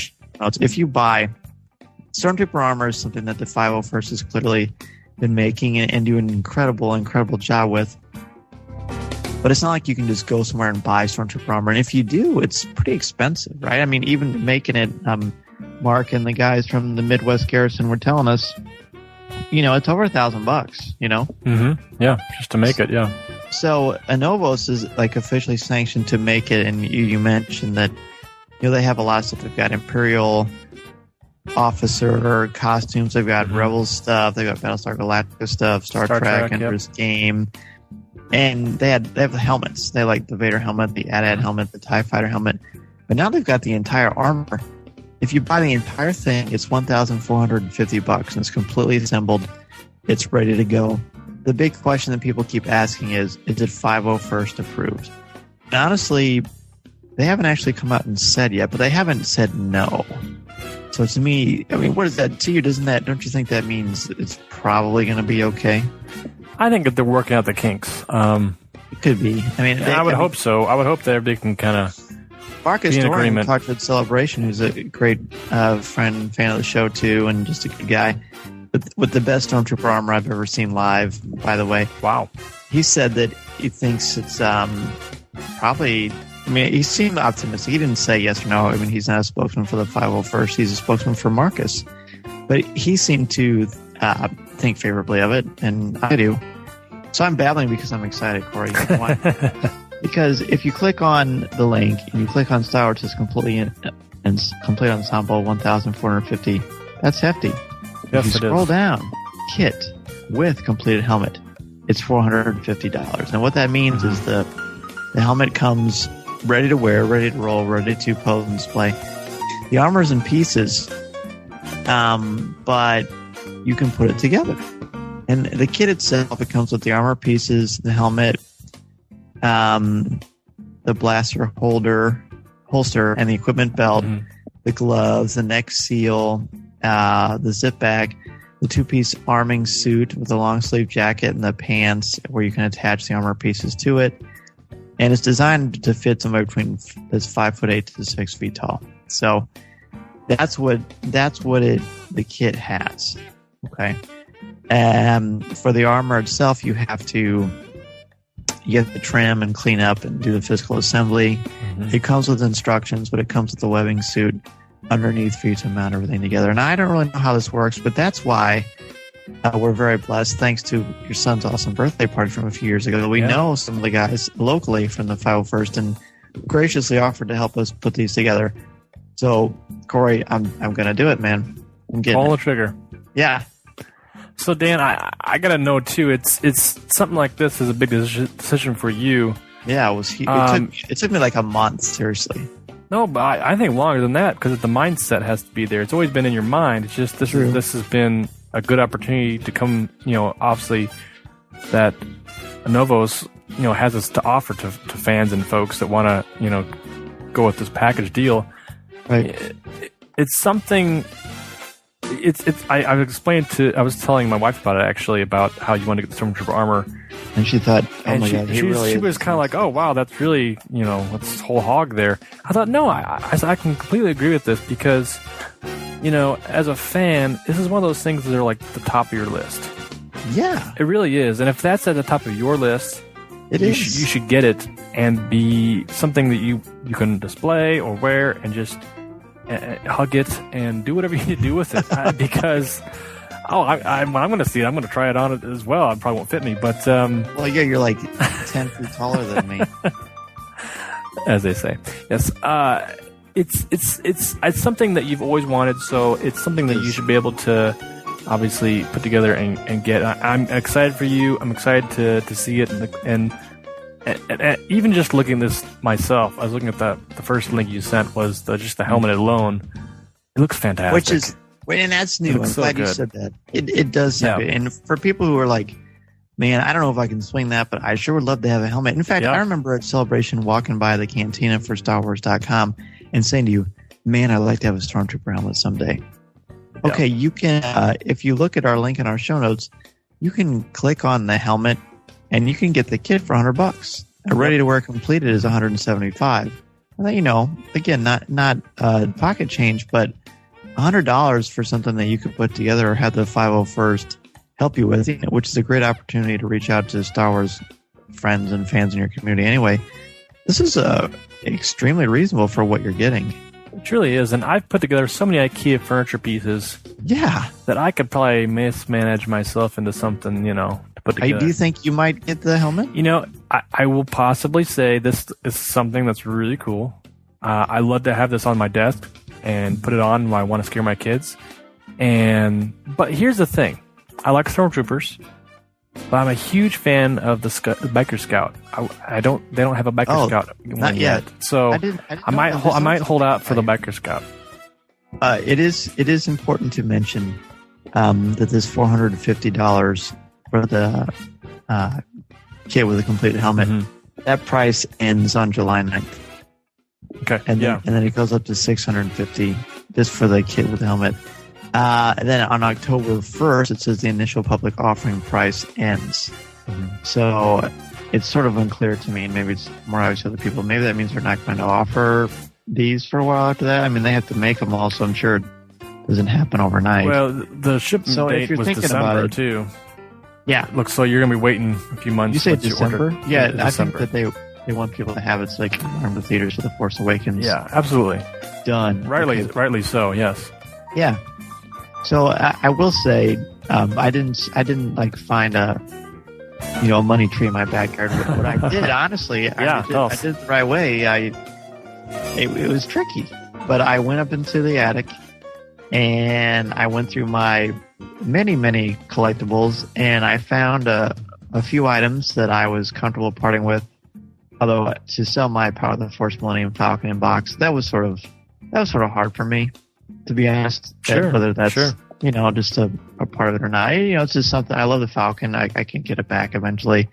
notes. If you buy Stormtrooper armor, is something that the 501st has clearly been making and doing an incredible job with. But it's not like you can just go somewhere and buy Stormtrooper armor. And if you do, it's pretty expensive, right? I mean, even making it, Mark and the guys from the Midwest Garrison were telling us, it's over $1,000, Mm-hmm. Yeah, just to make it, yeah. So Anovos is like officially sanctioned to make it, and you mentioned that, they have a lot of stuff. They've got Imperial officer costumes, they've got Rebels stuff, they've got Battlestar Galactica stuff, Star Trek, Ender's Game. And they have the helmets. They like the Vader helmet, the AT-AT helmet, the TIE Fighter helmet. But now they've got the entire armor. If you buy the entire thing, it's $1,450, and it's completely assembled. It's ready to go. The big question that people keep asking is it 501st approved? And honestly, they haven't actually come out and said yet, but they haven't said no. So to me, I mean, what is that to you? Don't you think that means it's probably going to be okay? I think that they're working out the kinks. It could be. I mean, I would hope so. I would hope that everybody can kind of Marcus be in Doran agreement. talked with Celebration, who's a great fan of the show too, and just a good guy. With the best Stormtrooper armor I've ever seen live, by the way. Wow. He said that he thinks it's probably... I mean, he seemed optimistic. He didn't say yes or no. I mean, he's not a spokesman for the 501st. He's a spokesman for Marcus. But he seemed to think favorably of it, and I do. So I'm babbling because I'm excited, Corey. Why? Because if you click on the link and you click on Star Wars' complete ensemble, 1,450, that's hefty. Yes, if you scroll down, kit with completed helmet, it's $450. And what that means is the helmet comes ready to wear, ready to roll, ready to pose and display. The armor's in pieces, but you can put it together. And the kit itself, it comes with the armor pieces, the helmet, the blaster holster, and the equipment belt, the gloves, the neck seal, the zip bag, the two-piece arming suit with the long-sleeve jacket and the pants where you can attach the armor pieces to it. And it's designed to fit somewhere between 5'8" to 6 feet tall. So that's what the kit has. Okay. For the armor itself, you have to get the trim and clean up and do the physical assembly. It comes with instructions, but it comes with the webbing suit underneath for you to mount everything together. And I don't really know how this works, but that's why we're very blessed. Thanks to your son's awesome birthday party from a few years ago, we know some of the guys locally from the 501st and graciously offered to help us put these together. So, Corey, I'm going to do it, man. I'm getting Pull the trigger. Yeah. So, Dan, I got to know, too, it's something like this is a big decision for you. Yeah, it was. It took me like a month, seriously. No, but I think longer than that because the mindset has to be there. It's always been in your mind. It's just this has been a good opportunity to come, obviously that Anovos, has us to offer to fans and folks that want to, go with this package deal. Right. It's something. I was telling my wife about it actually, about how you want to get the Stormtrooper armor, and she thought, she was kind of like, oh wow, that's really what's this whole hog there. I thought no, I can completely agree with this because as a fan, this is one of those things that are like the top of your list. Yeah, it really is. And if that's at the top of your list, you should get it and be something that you can display or wear and just hug it and do whatever you need to do with it. Because I'm going to see it. I'm going to try it on it as well. It probably won't fit me, but well, yeah, you're like 10 feet taller than me, as they say. Yes. It's something that you've always wanted, so it's something that you should be able to obviously put together and get. I'm excited for you. I'm excited to see it, and even just looking at this myself, I was looking at the first link you sent was just the helmet alone. It looks fantastic. And that's new. I'm glad you said that. It does sound good. And for people who are like, man, I don't know if I can swing that, but I sure would love to have a helmet. In fact, I remember at Celebration walking by the cantina for StarWars.com and saying to you, man, I'd like to have a Stormtrooper helmet someday. Okay, you can, if you look at our link in our show notes, you can click on the helmet and you can get the kit for $100. A ready-to-wear completed is $175. Again, not pocket change, but $100 for something that you could put together or have the 501st help you with, which is a great opportunity to reach out to Star Wars friends and fans in your community. Anyway, this is extremely reasonable for what you're getting. It truly is, and I've put together so many IKEA furniture pieces. Yeah, that I could probably mismanage myself into something, to put together. Do you think you might get the helmet? I will possibly say this is something that's really cool. I love to have this on my desk and put it on when I want to scare my kids. But here's the thing: I like Stormtroopers, but I'm a huge fan of the Biker Scout. They don't have a Biker Scout not yet. So I might hold out for the Biker Scout. It is important to mention that this $450 for the kit with a completed helmet, that price ends on July 9th. Okay. And then it goes up to $650 just for the kit with the helmet. And then on October 1st, it says the initial public offering price ends. So it's sort of unclear to me, and maybe it's more obvious to other people. Maybe that means they're not going to offer these for a while after that. I mean, they have to make them all, so I'm sure it doesn't happen overnight. Well, the shipment date was December, too. Yeah. Looks so you're going to be waiting a few months. You say December? Yeah, I think that they want people to have it so they can arm the theaters with the Force Awakens. Yeah, absolutely. Done. Rightly so, yes. Yeah. So I will say, I didn't like find a money tree in my backyard. What I did, honestly, I did it the right way. It was tricky, but I went up into the attic and I went through my many collectibles, and I found a few items that I was comfortable parting with. Although to sell my Power of the Force Millennium Falcon in box, that was sort of hard for me, to be honest. Sure. Whether that's just a part of it or not. It's just something. I love the Falcon. I can get it back eventually.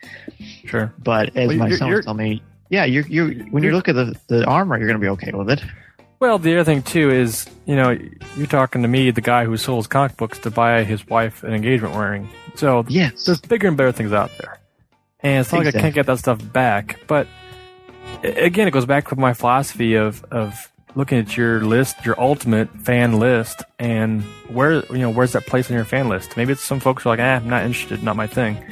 Sure. But as my son was telling me, when you look at the armor, you're going to be okay with it. Well, the other thing too is, you're talking to me, the guy who sold comic books to buy his wife an engagement ring. So there's bigger and better things out there. And it's not like I can't get that stuff back. But again, it goes back to my philosophy of looking at your list, your ultimate fan list, and where's that place on your fan list? Maybe it's some folks who are like, I'm not interested, not my thing.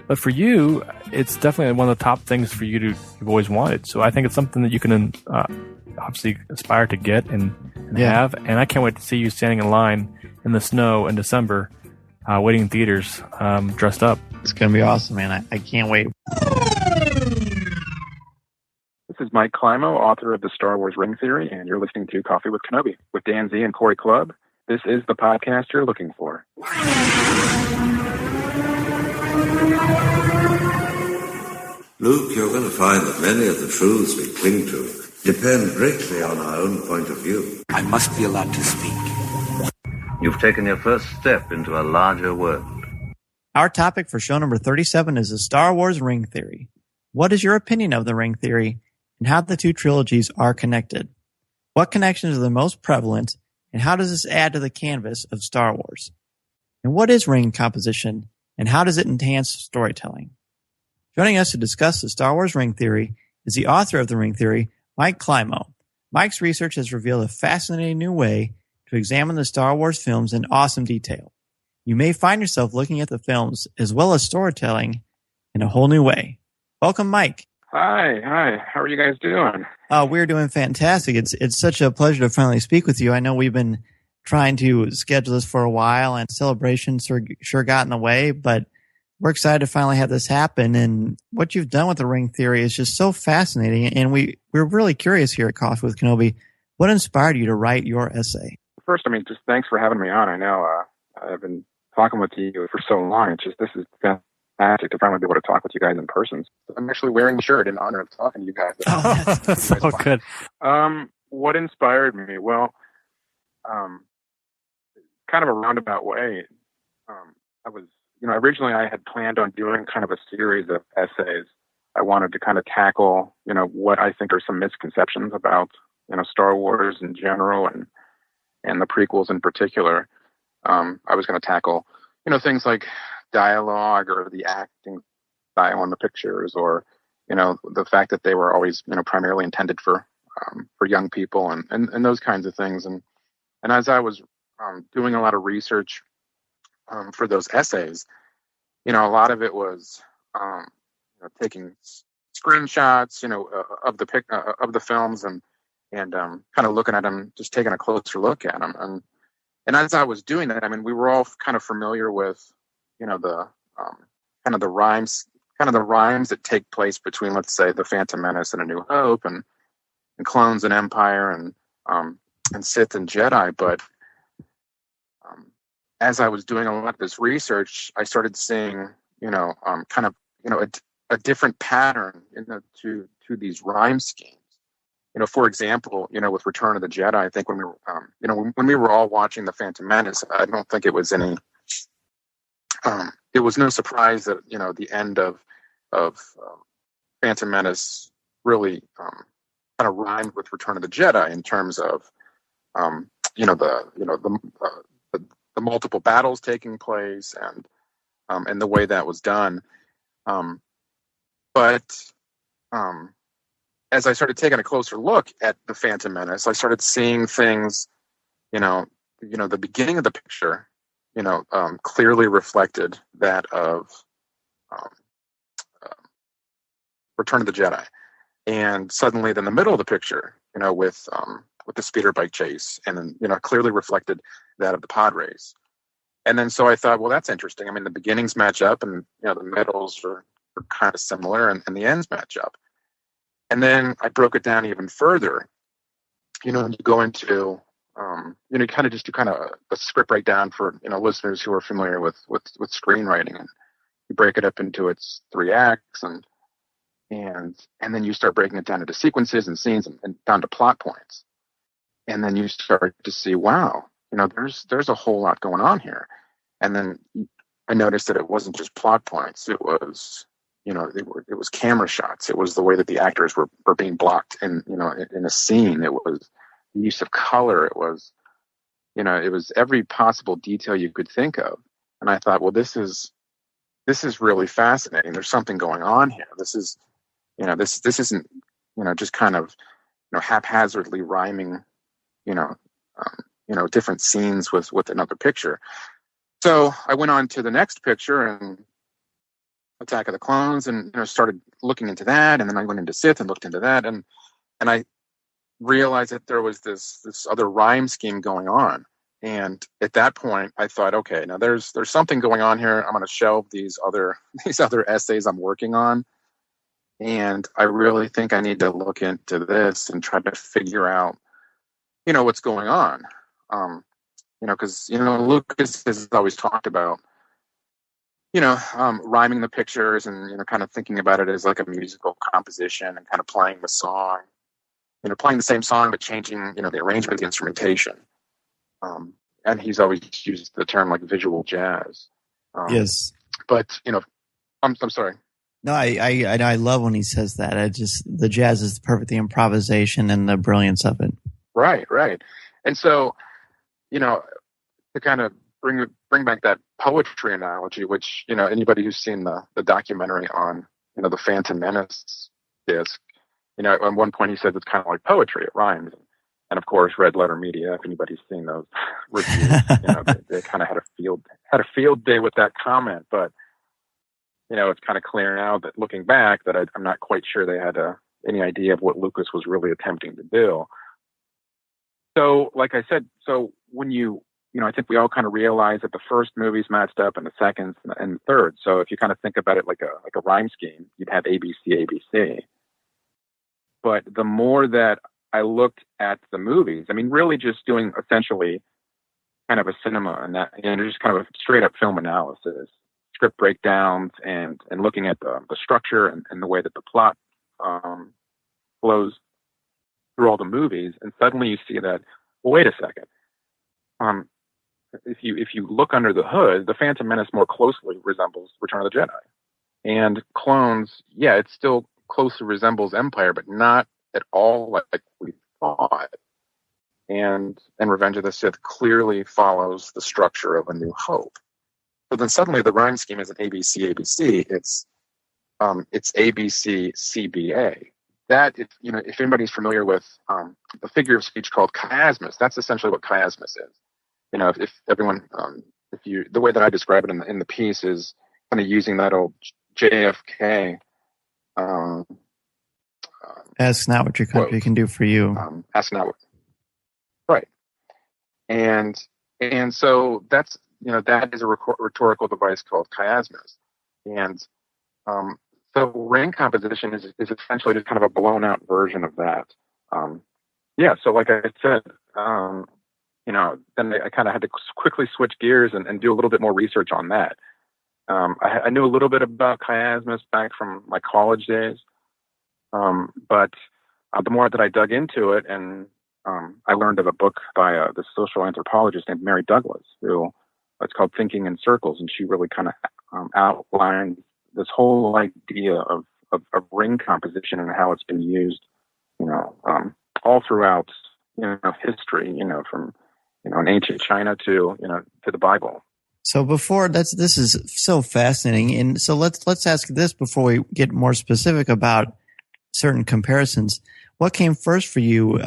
But for you, it's definitely one of the top things for you you've always wanted. So I think it's something that you can obviously aspire to get and have. And I can't wait to see you standing in line in the snow in December, waiting in theaters, dressed up. It's going to be awesome, man. I can't wait. This is Mike Klimo, author of the Star Wars Ring Theory, and you're listening to Coffee with Kenobi with Dan Z and Corey Clubb. This is the podcast you're looking for. Luke, you're going to find that many of the truths we cling to depend greatly on our own point of view. I must be allowed to speak. You've taken your first step into a larger world. Our topic for show number 37 is the Star Wars Ring Theory. What is your opinion of the Ring Theory and how the two trilogies are connected? What connections are the most prevalent, and how does this add to the canvas of Star Wars? And what is ring composition, and how does it enhance storytelling? Joining us to discuss the Star Wars Ring Theory is the author of the Ring Theory, Mike Klimo. Mike's research has revealed a fascinating new way to examine the Star Wars films in awesome detail. You may find yourself looking at the films as well as storytelling in a whole new way. Welcome, Mike. Hi. How are you guys doing? We're doing fantastic. It's such a pleasure to finally speak with you. I know we've been trying to schedule this for a while, and celebrations sure got in the way, but we're excited to finally have this happen. And what you've done with the Ring Theory is just so fascinating. And we're really curious here at Coffee with Kenobi. What inspired you to write your essay? First, just thanks for having me on. I know I've been talking with you for so long. This is fantastic to finally be able to talk with you guys in person. I'm actually wearing the shirt in honor of talking to you guys. That's so good. What inspired me? Well, kind of a roundabout way. I was, originally I had planned on doing kind of a series of essays. I wanted to kind of tackle, what I think are some misconceptions about, Star Wars in general and the prequels in particular. I was going to tackle, things like dialogue or the acting style in the pictures, or, the fact that they were always, primarily intended for young people and those kinds of things. And as I was doing a lot of research for those essays, a lot of it was taking screenshots, of the films and kind of looking at them, just taking a closer look at them. And as I was doing that, I mean, we were all kind of familiar with, the kind of the rhymes that take place between, let's say, The Phantom Menace and A New Hope, and Clones and Empire, and Sith and Jedi. But as I was doing a lot of this research, I started seeing, kind of, a different pattern to these rhyme schemes. For example, with Return of the Jedi, I think when we were, when we were all watching The Phantom Menace, I don't think it was any, it was no surprise that, the end of Phantom Menace really kind of rhymed with Return of the Jedi in terms of, the multiple battles taking place and the way that was done. But as I started taking a closer look at The Phantom Menace, I started seeing things, the beginning of the picture, clearly reflected that of Return of the Jedi. And suddenly then the middle of the picture, with the speeder bike chase, and then, clearly reflected that of the pod race. And then so I thought, well, that's interesting. I mean, the beginnings match up, and, the middles are kind of similar, and the ends match up. And then I broke it down even further. You go into, you kind of just do kind of a script breakdown for, listeners who are familiar with screenwriting. And you break it up into its 3 acts, and then you start breaking it down into sequences and scenes and down to plot points. And then you start to see, wow, there's a whole lot going on here. And then I noticed that it wasn't just plot points. It was, it was camera shots. It was the way that the actors were being blocked in a scene. It was the use of color. It was, it was every possible detail you could think of. And I thought, well, this is really fascinating. There's something going on here. This is, this isn't, just kind of, haphazardly rhyming, different scenes with another picture. So I went on to the next picture, and Attack of the Clones, and started looking into that, and then I went into Sith and looked into that, and I realized that there was this other rhyme scheme going on. And at that point, I thought, okay, now there's something going on here. I'm going to shelve these other essays I'm working on, and I really think I need to look into this and try to figure out, what's going on. Because Lucas has always talked about, rhyming the pictures and, kind of thinking about it as like a musical composition and kind of playing the song, playing the same song, but changing, the arrangement, the instrumentation. And he's always used the term like visual jazz. Yes. But, I'm sorry. No, I love when he says that. The jazz is the improvisation and the brilliance of it. Right. And so, to kind of bring back that poetry analogy, which, anybody who's seen the documentary on, the Phantom Menace disc, at one point he said it's kind of like poetry, it rhymes. And of course, Red Letter Media, if anybody's seen those reviews, they kind of had a field day with that comment. But, it's kind of clear now that looking back that I'm not quite sure they had any idea of what Lucas was really attempting to do. So, like I said, when I think we all kind of realize that the first movies matched up and the second and the third. So if you kind of think about it like a rhyme scheme, you'd have ABC, ABC. But the more that I looked at the movies, I mean, really just doing essentially kind of a cinema and just kind of a straight up film analysis, script breakdowns, and looking at the structure and the way that the plot flows through all the movies. And suddenly you see that, well, wait a second. If you look under the hood, The Phantom Menace more closely resembles Return of the Jedi. And Clones, yeah, it still closely resembles Empire, but not at all like we thought. and Revenge of the Sith clearly follows the structure of A New Hope. So then suddenly the rhyme scheme isn't ABC, ABC. It's ABC, CBA. That, if anybody's familiar with the figure of speech called chiasmus, that's essentially what chiasmus is. If everyone, the way that I describe it in the piece is kind of using that old JFK. Ask not what your country can do for you. Ask not what. Right. And so that's, that is a rhetorical device called chiasmus. And so ring composition is essentially just kind of a blown out version of that. So like I said, then I kind of had to quickly switch gears and do a little bit more research on that. I knew a little bit about chiasmus back from my college days. But the more that I dug into it, and I learned of a book by the social anthropologist named Mary Douglas, who it's called Thinking in Circles, and she really kind of outlined this whole idea of ring composition and how it's been used, all throughout, history, from, in ancient China to the Bible. So this is so fascinating. And so let's ask this before we get more specific about certain comparisons. What came first for you,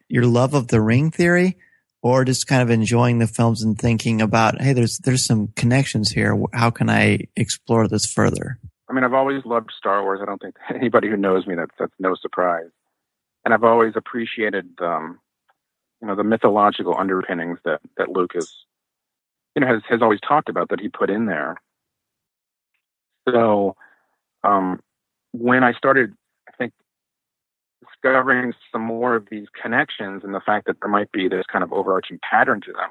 your love of the ring theory, or just kind of enjoying the films and thinking about, hey, there's some connections here. How can I explore this further? I mean, I've always loved Star Wars. I don't think anybody who knows me, that's no surprise. And I've always appreciated, the mythological underpinnings that Lucas, has always talked about, that he put in there. So, when I started, I think, discovering some more of these connections and the fact that there might be this kind of overarching pattern to them,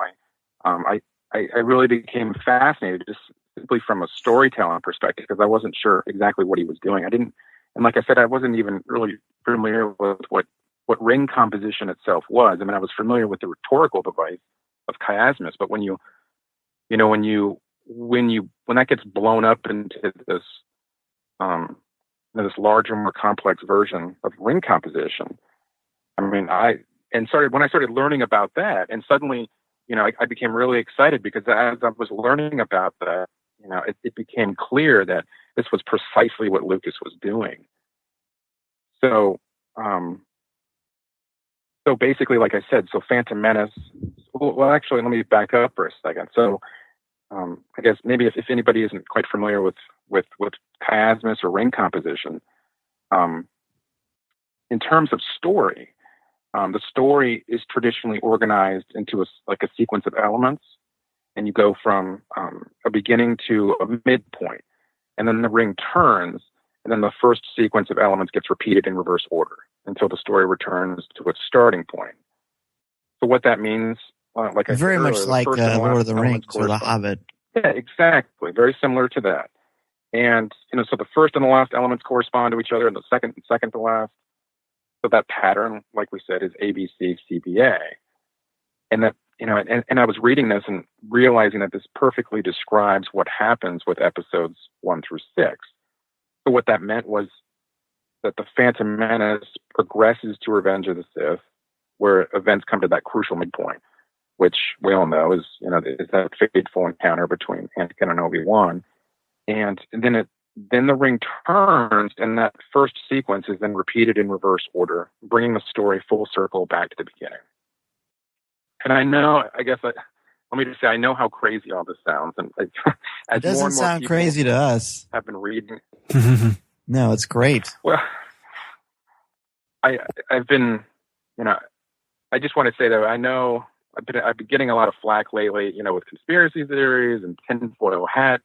I really became fascinated just simply from a storytelling perspective, because I wasn't sure exactly what he was doing. And like I said, I wasn't even really familiar with what ring composition itself was. I mean, I was familiar with the rhetorical device of chiasmus, but when that gets blown up into this, this larger, more complex version of ring composition, I mean, when I started learning about that, and suddenly, I became really excited, because as I was learning about that, it became clear that this was precisely what Lucas was doing. So, basically, like I said, Phantom Menace. Well, actually, let me back up for a second. So, I guess maybe if anybody isn't quite familiar with chiasmus or ring composition, in terms of story, the story is traditionally organized into a sequence of elements, and you go from a beginning to a midpoint, and then the ring turns, and then the first sequence of elements gets repeated in reverse order until the story returns to its starting point. So what that means, like I said very earlier, much like Lord of the Rings or The Hobbit. Yeah, exactly. Very similar to that. And, so the first and the last elements correspond to each other, and the second to last. So that pattern, like we said, is ABC, CBA. And that, and I was reading this and realizing that this perfectly describes what happens with episodes 1 through 6. So what that meant was that the Phantom Menace progresses to Revenge of the Sith, where events come to that crucial midpoint, which we all know is that fateful encounter between Anakin and Obi-Wan. And then the ring turns, and that first sequence is then repeated in reverse order, bringing the story full circle back to the beginning. And I know how crazy all this sounds. And it doesn't sound crazy to us. I've been reading. No, it's great. Well, I've been, I just want to say that I know I've been getting a lot of flack lately, with conspiracy theories and tinfoil hat,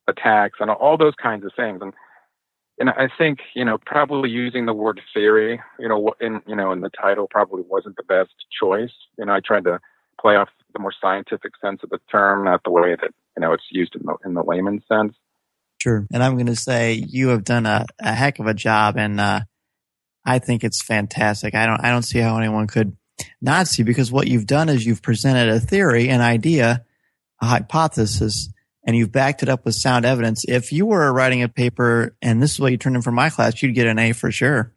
attacks and all those kinds of things. And I think, probably using the word theory, in the title probably wasn't the best choice. I tried to play off the more scientific sense of the term, not the way that, it's used in the layman's sense. Sure. And I'm going to say you have done a heck of a job, and I think it's fantastic. I don't see how anyone could not see, because what you've done is you've presented a theory, an idea, a hypothesis, and you've backed it up with sound evidence. If you were writing a paper and this is what you turned in for my class, you'd get an A for sure.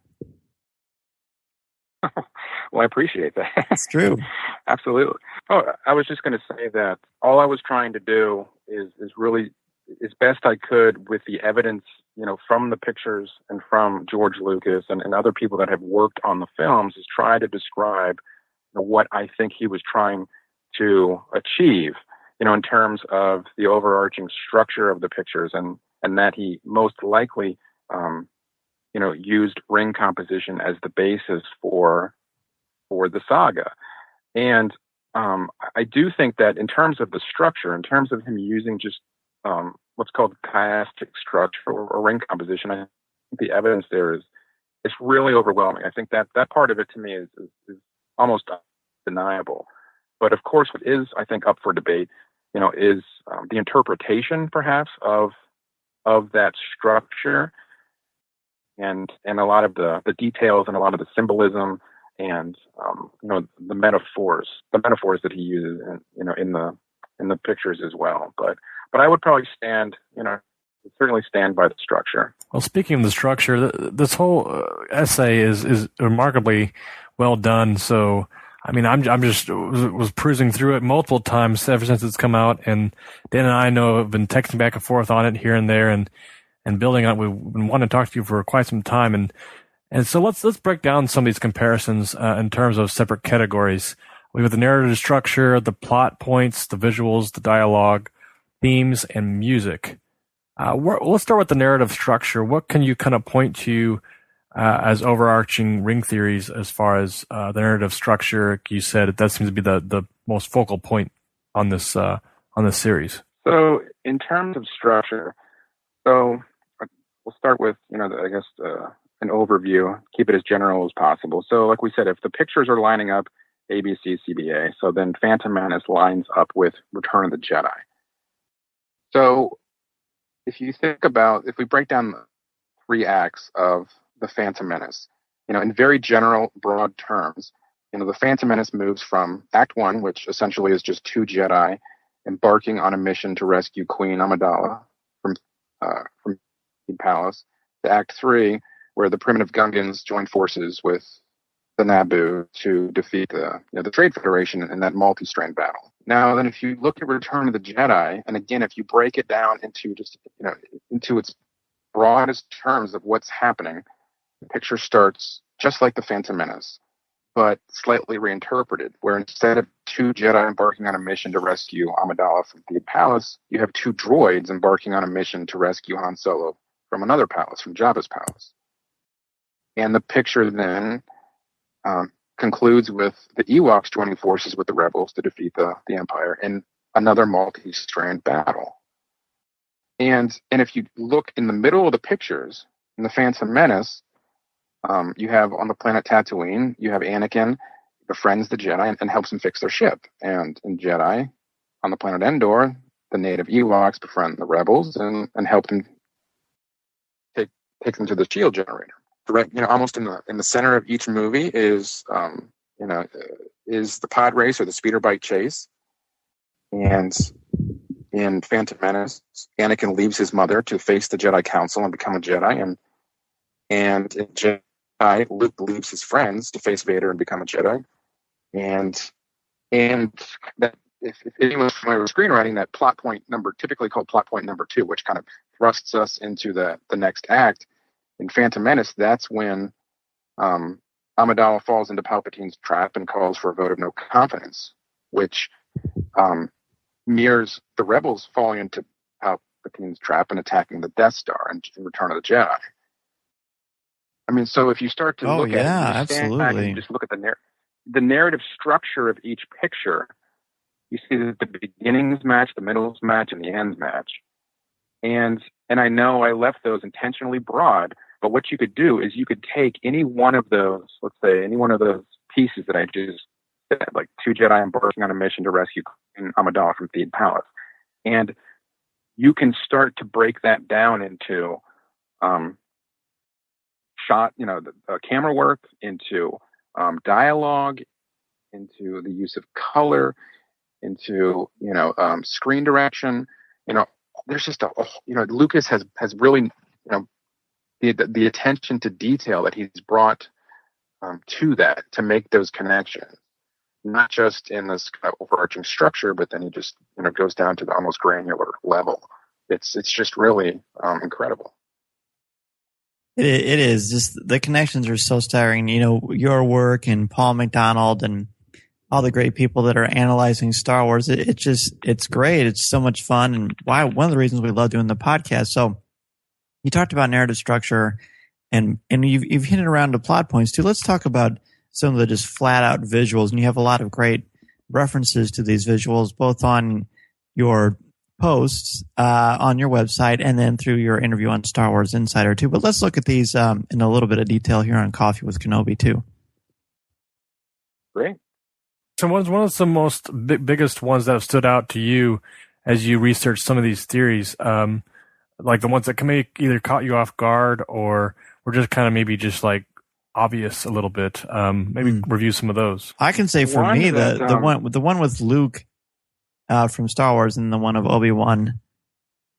Well, I appreciate that. It's true. Absolutely. Oh, I was just going to say that all I was trying to do is really, as best I could with the evidence, from the pictures and from George Lucas and other people that have worked on the films, is try to describe what I think he was trying to achieve, in terms of the overarching structure of the pictures, and that he most likely, used ring composition as the basis for the saga. And I do think that in terms of the structure, in terms of him using just what's called chiastic structure or ring composition, I think the evidence there is really overwhelming. I think that part of it to me is almost undeniable. But of course, what is, I think, up for debate, is the interpretation, perhaps, of that structure, and a lot of the details and a lot of the symbolism and the metaphors that he uses, in the pictures as well. But I would probably certainly stand by the structure. Well, speaking of the structure, this whole essay is remarkably well done. So, I mean, I'm just was perusing through it multiple times ever since it's come out, and Dan and I have been texting back and forth on it here and there, and building on it. We've been wanting to talk to you for quite some time, and so let's break down some of these comparisons in terms of separate categories. We have the narrative structure, the plot points, the visuals, the dialogue, themes, and music. Let's start with the narrative structure. What can you kind of point to as overarching ring theories as far as the narrative structure? You said that seems to be the most focal point on this series. So, in terms of structure, we'll start with an overview. Keep it as general as possible. So, like we said, if the pictures are lining up A, B, C, C, B, A, so then Phantom Menace lines up with Return of the Jedi. So, if we break down the 3 acts of the Phantom Menace, in very general, broad terms, the Phantom Menace moves from Act 1, which essentially is just 2 Jedi embarking on a mission to rescue Queen Amidala from the palace, to Act 3, where the primitive Gungans join forces with the Naboo to defeat the Trade Federation in that multi-strand battle. Now, then, if you look at Return of the Jedi, and again, if you break it down into into its broadest terms of what's happening, the picture starts just like the Phantom Menace, but slightly reinterpreted, where instead of 2 Jedi embarking on a mission to rescue Amidala from the palace, you have 2 droids embarking on a mission to rescue Han Solo from another palace, from Jabba's palace. And the picture then concludes with the Ewoks joining forces with the rebels to defeat the Empire in another multi-strand battle. And if you look in the middle of the pictures, in the Phantom Menace, you have on the planet Tatooine, you have Anakin befriends the Jedi and helps them fix their ship. And in Jedi, on the planet Endor, the native Ewoks befriend the rebels and help them take them to the shield generator. Almost in the center of each movie is the pod race or the speeder bike chase. And in Phantom Menace, Anakin leaves his mother to face the Jedi Council and become a Jedi, and in Jedi, Luke leaves his friends to face Vader and become a Jedi. And that, if anyone's familiar with screenwriting, that plot point typically called plot point number 2, which kind of thrusts us into the next act. In Phantom Menace, that's when Amidala falls into Palpatine's trap and calls for a vote of no confidence, which mirrors the rebels falling into Palpatine's trap and attacking the Death Star in Return of the Jedi. I mean, so if you start to look at it, stand back and just look at the narrative structure of each picture, you see that the beginnings match, the middles match, and the ends match. And I know I left those intentionally broad, but what you could do is you could take any one of those, let's say, any one of those pieces that I just said, like 2 Jedi embarking on a mission to rescue Queen Amidala from Theed Palace, and you can start to break that down into camera work, into dialogue, into the use of color, into screen direction. There's just Lucas has really the attention to detail that he's brought to that, to make those connections, not just in this kind of overarching structure, but then he just goes down to the almost granular level. It's just really incredible. It is just the connections are so staggering. Your work and Paul McDonald and all the great people that are analyzing Star Wars. It's great. It's so much fun, and one of the reasons we love doing the podcast. So you talked about narrative structure, and you've hinted around to plot points too. Let's talk about some of the just flat out visuals, and you have a lot of great references to these visuals, both on your posts on your website and then through your interview on Star Wars Insider too. But let's look at these in a little bit of detail here on Coffee with Kenobi too. Great. So one of the most biggest ones that have stood out to you as you research some of these theories, like the ones that can either caught you off guard or were just kind of maybe just like obvious a little bit. Maybe review some of those. I can say for me the one with Luke from Star Wars and the one of Obi-Wan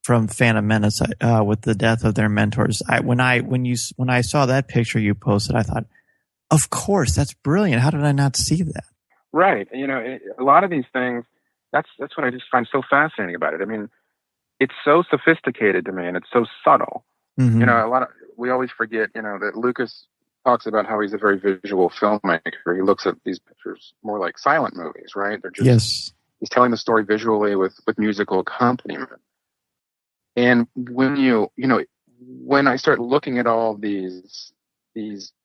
from Phantom Menace with the death of their mentors. When I saw that picture you posted, I thought, of course, that's brilliant. How did I not see that? Right. A lot of these things, that's what I just find so fascinating about it. I mean, it's so sophisticated to me and it's so subtle. Mm-hmm. We always forget, that Lucas talks about how he's a very visual filmmaker. He looks at these pictures more like silent movies, right? They're just, he's telling the story visually with musical accompaniment. And when I start looking at all these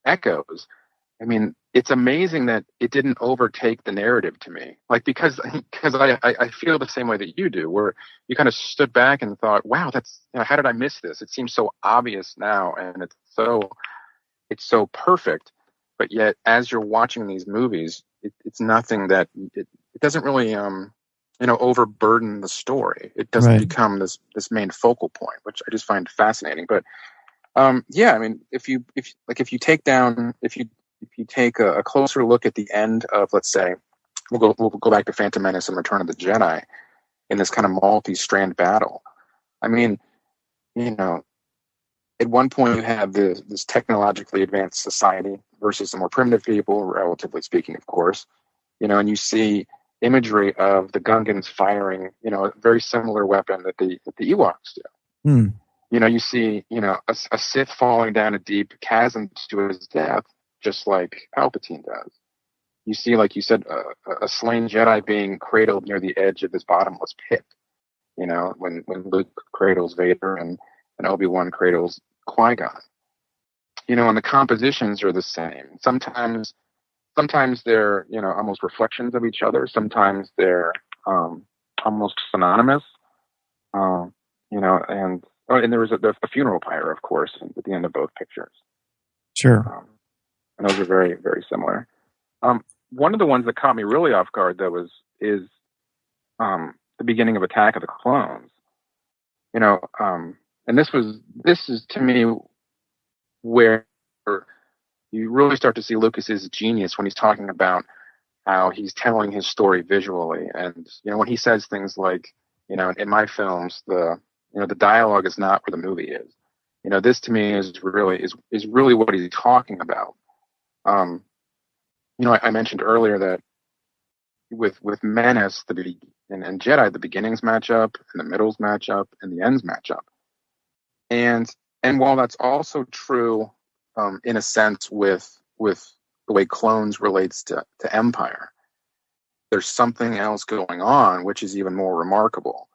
echoes, I mean, it's amazing that it didn't overtake the narrative to me. Like, because I feel the same way that you do, where you kind of stood back and thought, wow, that's, how did I miss this? It seems so obvious now. And it's so perfect. But yet, as you're watching these movies, it's nothing that it doesn't really, overburden the story. It doesn't become this main focal point, which I just find fascinating. But, I mean, if you take a closer look at the end of, let's say, we'll go back to Phantom Menace and Return of the Jedi in this kind of multi-strand battle. I mean, at one point you have this technologically advanced society versus the more primitive people, relatively speaking, of course, and you see imagery of the Gungans firing, a very similar weapon that the Ewoks do. You see, a Sith falling down a deep chasm to his death, just like Palpatine does. You see, like you said, a slain Jedi being cradled near the edge of this bottomless pit. When Luke cradles Vader and Obi-Wan cradles Qui-Gon. And the compositions are the same. Sometimes they're, almost reflections of each other. Sometimes they're almost synonymous. And there was a funeral pyre, of course, at the end of both pictures. Sure. And those are very, very similar. One of the ones that caught me really off guard, though, is the beginning of Attack of the Clones. And this is to me where you really start to see Lucas's genius when he's talking about how he's telling his story visually. And when he says things like, in my films, the dialogue is not where the movie is. This to me is really what he's talking about. I mentioned earlier that with Menace and Jedi, the beginnings match up, and the middles match up, and the ends match up. And while that's also true, in a sense, with the way Clones relates to Empire, there's something else going on which is even more remarkable.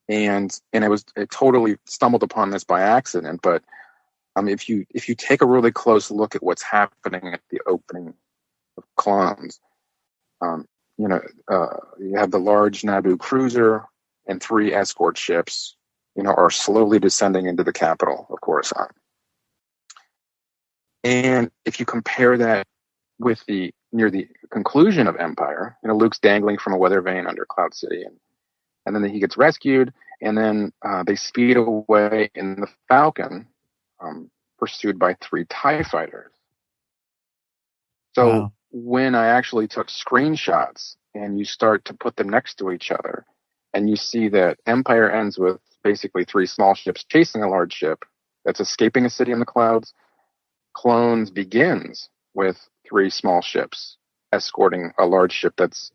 And it totally stumbled upon this by accident, but if you take a really close look at what's happening at the opening of Clones, you have the large Naboo cruiser and 3 escort ships, are slowly descending into the capital of Coruscant. And if you compare that with near the conclusion of Empire, Luke's dangling from a weather vane under Cloud City, and then he gets rescued, and then they speed away in the Falcon, pursued by 3 TIE fighters. So when I actually took screenshots and you start to put them next to each other, and you see that Empire ends with basically 3 small ships chasing a large ship that's escaping a city in the clouds, Clones begins with 3 small ships escorting a large ship that's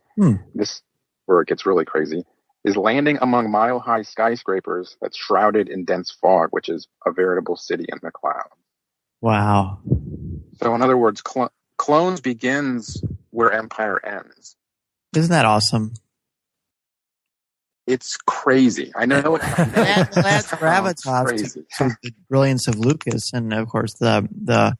this where it gets really crazy, is landing among mile-high skyscrapers that's shrouded in dense fog, which is a veritable city in the clouds. Wow. So in other words, Clones begins where Empire ends. Isn't that awesome? It's crazy. I know it's that's gravitas to the brilliance of Lucas, and of course the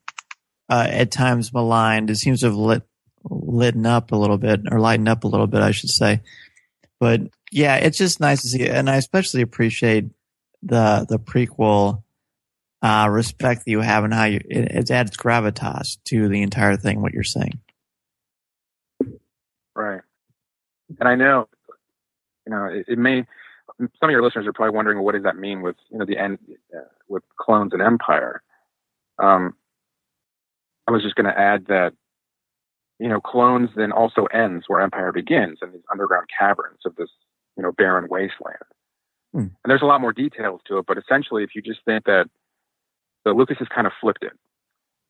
at times maligned. It seems to have lightened up a little bit, I should say. But yeah, it's just nice to see it, and I especially appreciate the prequel respect that you have and how it adds gravitas to the entire thing. What you're saying, right? And I know, it may. Some of your listeners are probably wondering, what does that mean with the end with Clones and Empire? I was just going to add that Clones then also ends where Empire begins, in these underground caverns of this barren wasteland. And there's a lot more details to it, but essentially, if you just think that Lucas has kind of flipped it,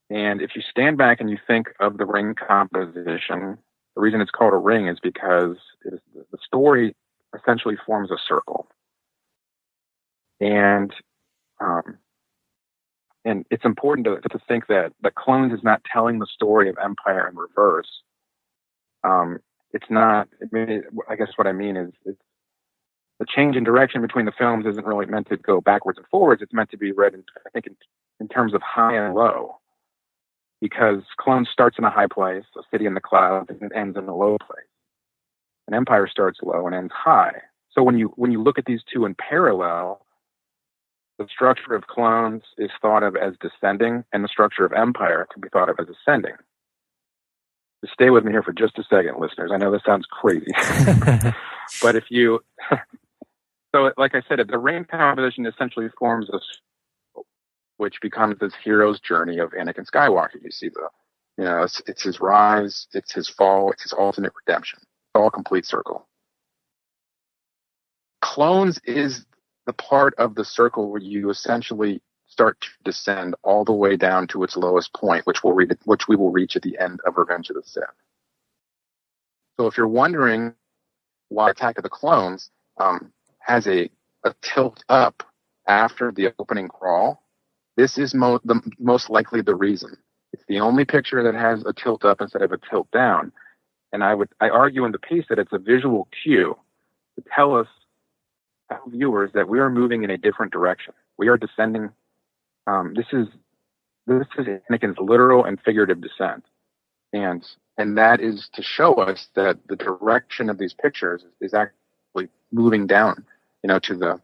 and if you stand back and you think of the ring composition, the reason it's called a ring is because the story essentially forms a circle, and it's important to think that Clones is not telling the story of Empire in reverse. It's not. I guess what I mean is the change in direction between the films isn't really meant to go backwards and forwards. It's meant to be read, in terms of high and low, because Clones starts in a high place, a city in the clouds, and it ends in a low place. And Empire starts low and ends high. So when you look at these two in parallel, the structure of Clones is thought of as descending, and the structure of Empire can be thought of as ascending. Just stay with me here for just a second, listeners. I know this sounds crazy, but so like I said, the ring composition essentially forms a, which becomes this hero's journey of Anakin Skywalker. You see it's his rise, it's his fall, it's his ultimate redemption. It's all a complete circle. Clones is the part of the circle where you essentially start to descend all the way down to its lowest point, which we will reach at the end of Revenge of the Sith. So if you're wondering why Attack of the Clones has a tilt up after the opening crawl, this is most likely the reason. It's the only picture that has a tilt up instead of a tilt down. And I argue in the piece that it's a visual cue to tell us, viewers, that we are moving in a different direction. We are descending. This is Anakin's literal and figurative descent, and that is to show us that the direction of these pictures is actually moving down, to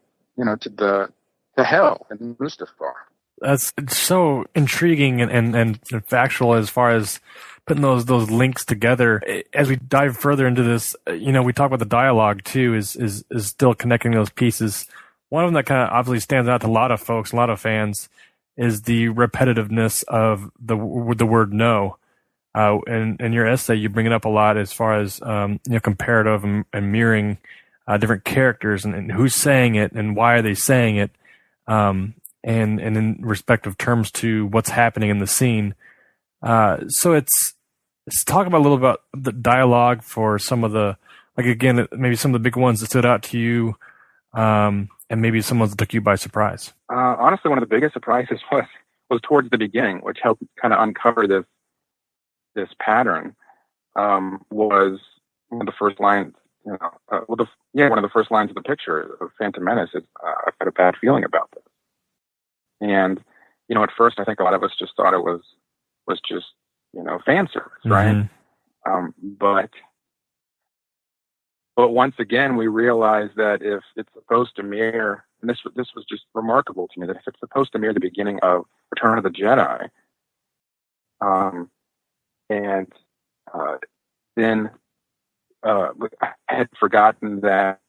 hell and Mustafar. That's so intriguing and factual as far as putting those links together. As we dive further into this, we talk about the dialogue too, is still connecting those pieces. One of them that kind of obviously stands out to a lot of folks, a lot of fans, is the repetitiveness of the word no. And in your essay, you bring it up a lot as far as comparative and mirroring different characters and who's saying it and why are they saying it, and in respective terms to what's happening in the scene. So let's talk about a little about the dialogue for some of the, maybe some of the big ones that stood out to you, and maybe some ones that took you by surprise. Honestly, one of the biggest surprises was towards the beginning, which helped kind of uncover this pattern. Was one of the first lines, one of the first lines of the picture of Phantom Menace is, "I've got a bad feeling about this." And at first, I think a lot of us just thought it was just fan service, right? But once again, we realized that if it's supposed to mirror, and this was just remarkable to me, that if it's supposed to mirror the beginning of Return of the Jedi, then I had forgotten that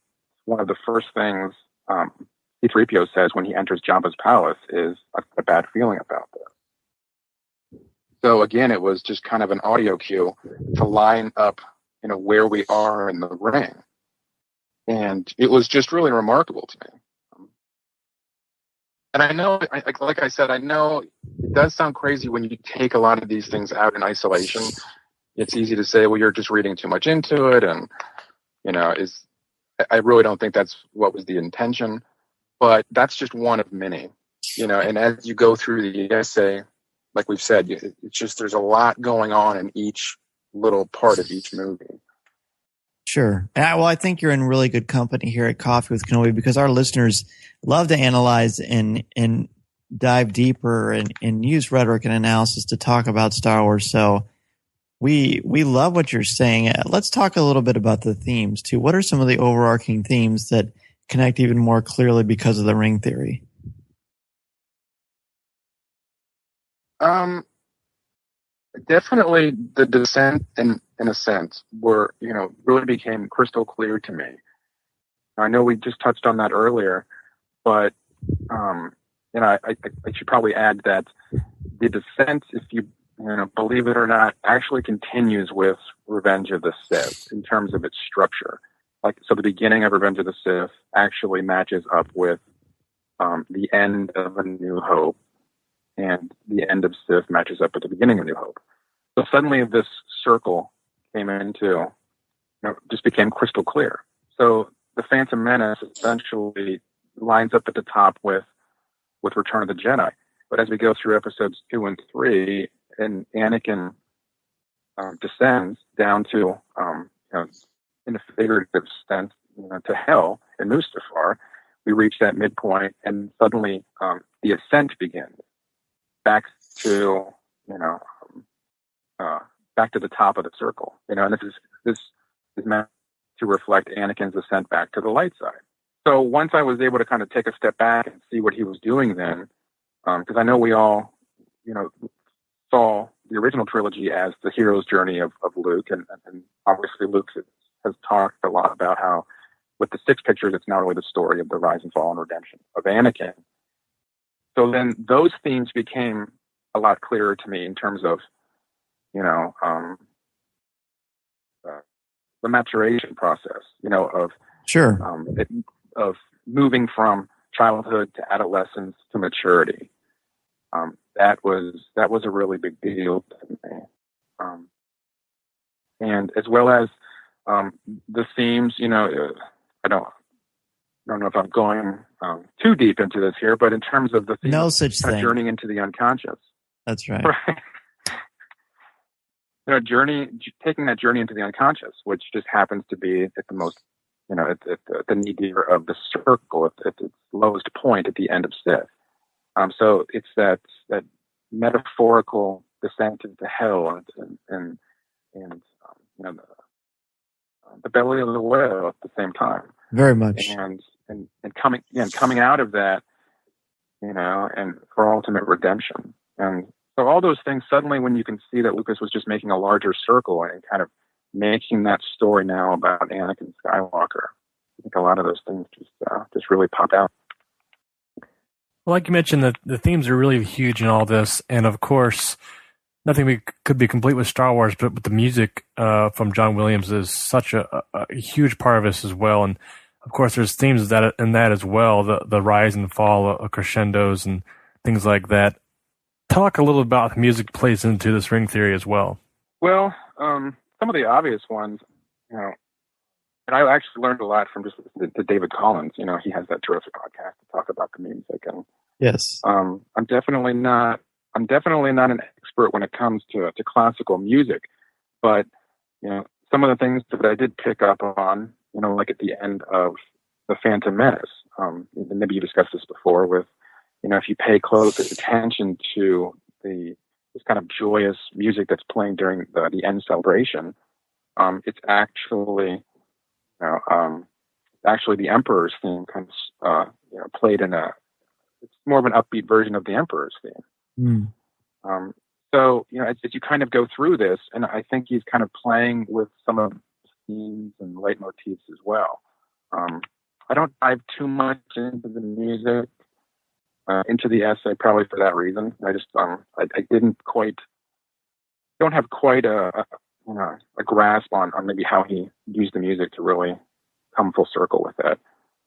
one of the first things C-3PO says when he enters Jabba's palace is, "I've got a bad feeling about this." So again, it was just kind of an audio cue to line up, where we are in the ring. And it was just really remarkable to me. And I know, like I said, I know it does sound crazy when you take a lot of these things out in isolation. It's easy to say, well, you're just reading too much into it. And, I really don't think that's what was the intention, but that's just one of many, and as you go through the essay, like we've said, it's just, there's a lot going on in each little part of each movie. Sure. I think you're in really good company here at Coffee with Kenobi, because our listeners love to analyze and dive deeper and use rhetoric and analysis to talk about Star Wars. So we love what you're saying. Let's talk a little bit about the themes too. What are some of the overarching themes that connect even more clearly because of the ring theory? Definitely the descent in a sense really became crystal clear to me. I know we just touched on that earlier, but I should probably add that the descent, if you believe it or not, actually continues with Revenge of the Sith in terms of its structure. So the beginning of Revenge of the Sith actually matches up with the end of A New Hope, and the end of Sith matches up with the beginning of New Hope. So suddenly this circle came into, just became crystal clear. So the Phantom Menace essentially lines up at the top with Return of the Jedi. But as we go through episodes 2 and 3, and Anakin descends down to, in a figurative sense, to hell in Mustafar, we reach that midpoint, and suddenly the ascent begins back to, back to the top of the circle. And this is meant to reflect Anakin's ascent back to the light side. So once I was able to kind of take a step back and see what he was doing then, because I know we all, saw the original trilogy as the hero's journey of Luke, and obviously Luke has talked a lot about how with the 6 pictures, it's not really the story of the rise and fall and redemption of Anakin. So then those themes became a lot clearer to me in terms of, the maturation process, of sure, of moving from childhood to adolescence to maturity. That was a really big deal to me. And as well as the themes, I don't know if I'm going too deep into this here, but in terms of the theme, no such thing, journeying into the unconscious. That's right. Taking that journey into the unconscious, which just happens to be at the most, at the nadir of the circle, at its lowest point at the end of Sith. So it's that metaphorical descent into hell and the belly of the whale at the same time. Very much. And coming out of that, and for ultimate redemption. And so all those things, suddenly when you can see that Lucas was just making a larger circle and kind of making that story now about Anakin Skywalker, I think a lot of those things just really pop out. Well, like you mentioned, the themes are really huge in all this, and of course, nothing could be complete with Star Wars, but the music from John Williams is such a huge part of this as well. And of course, there's themes in that as well, the rise and fall of crescendos and things like that. Talk a little about how music plays into this ring theory as well. Well, some of the obvious ones, and I actually learned a lot from just listening to David Collins. He has that terrific podcast to talk about the music. And yes, I'm definitely not an expert when it comes to classical music, but some of the things that I did pick up on, like at the end of The Phantom Menace, maybe you discussed this before with, if you pay close attention to this kind of joyous music that's playing during the end celebration, it's actually the Emperor's theme kind of played it's more of an upbeat version of the Emperor's theme. So as you kind of go through this, and I think he's kind of playing with some of the themes and leitmotifs as well. I don't dive too much into the music, into the essay, probably for that reason. I just I don't have quite a grasp on maybe how he used the music to really come full circle with it.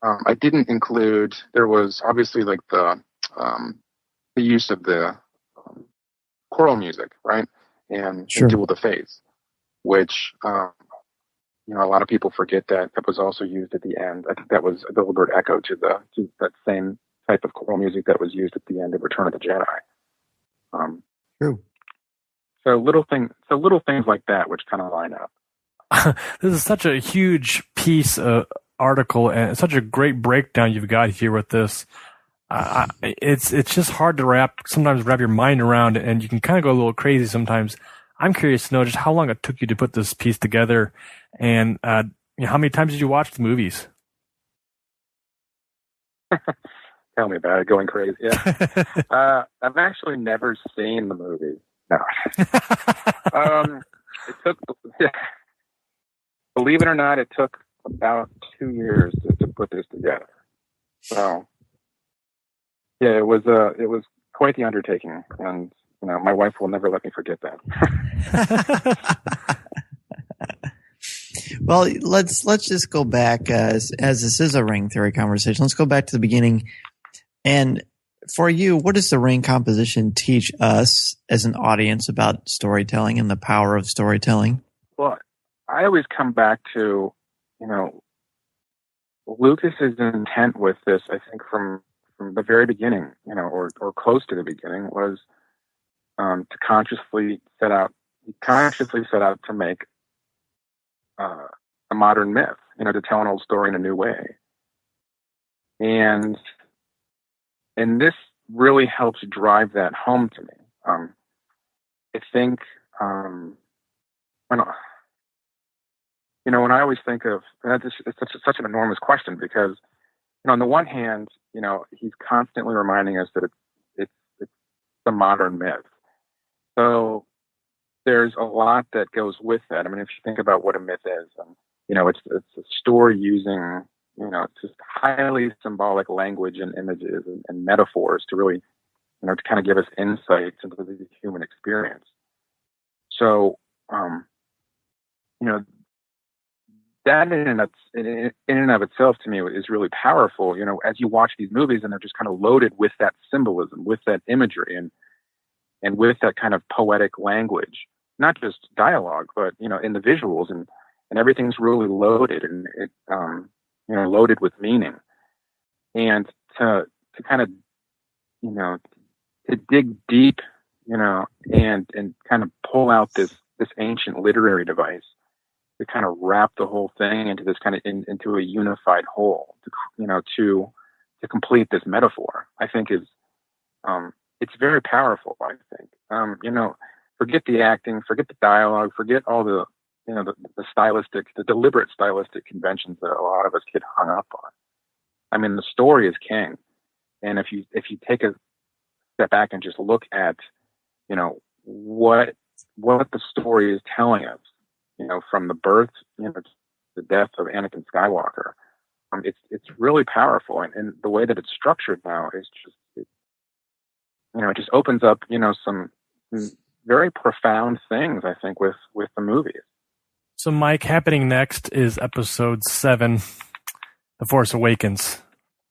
I didn't include, there was obviously like the the use of the choral music, right? And Duel of the Fates, which, you know, a lot of people forget that was also used at the end. I think that was a deliberate echo to that same type of choral music that was used at the end of Return of the Jedi. True. So little things like that, which kind of line up. This is such a huge piece of article and such a great breakdown you've got here with this. It's just hard to sometimes wrap your mind around, and you can kind of go a little crazy sometimes. I'm curious to know just how long it took you to put this piece together, and you know, how many times did you watch the movies? Tell me about it, going crazy. Yeah. I've actually never seen the movie. No. It took, believe it or not, it took about 2 years to put this together. So, yeah, it was quite the undertaking, and you know, my wife will never let me forget that. Well, let's just go back as this is a ring theory conversation. Let's go back to the beginning. And for you, what does the ring composition teach us as an audience about storytelling and the power of storytelling? Well, I always come back to, you know, Lucas's intent with this, I think from the very beginning, you know, or close to the beginning, was to consciously set out to make a modern myth, you know, to tell an old story in a new way. And this really helps drive that home to me. I think, when I always think of, and it's such an enormous question, because, you know, on the one hand, you know, he's constantly reminding us that it's the modern myth. So there's a lot that goes with that. I mean, if you think about what a myth is, you know, it's a story using, you know, it's just highly symbolic language and images and metaphors to really, you know, to kind of give us insights into the human experience. So, you know, that in and of itself to me is really powerful. You know, as you watch these movies and they're just kind of loaded with that symbolism, with that imagery, and with that kind of poetic language, not just dialogue, but, you know, in the visuals, and everything's really loaded, and it, you know, loaded with meaning. And to kind of, you know, to dig deep, you know, and kind of pull out this ancient literary device to kind of wrap the whole thing into this kind of into a unified whole, to complete this metaphor, I think is, it's very powerful, I think. You know, forget the acting, forget the dialogue, forget all the, you know, the deliberate stylistic conventions that a lot of us get hung up on. I mean, the story is king. And if you take a step back and just look at, you know, what the story is telling us, you know, from the birth, you know, to the death of Anakin Skywalker, it's really powerful. And the way that it's structured now is just, you know, it just opens up, you know, some very profound things, I think, with the movies. So, Mike, happening next is episode 7, The Force Awakens.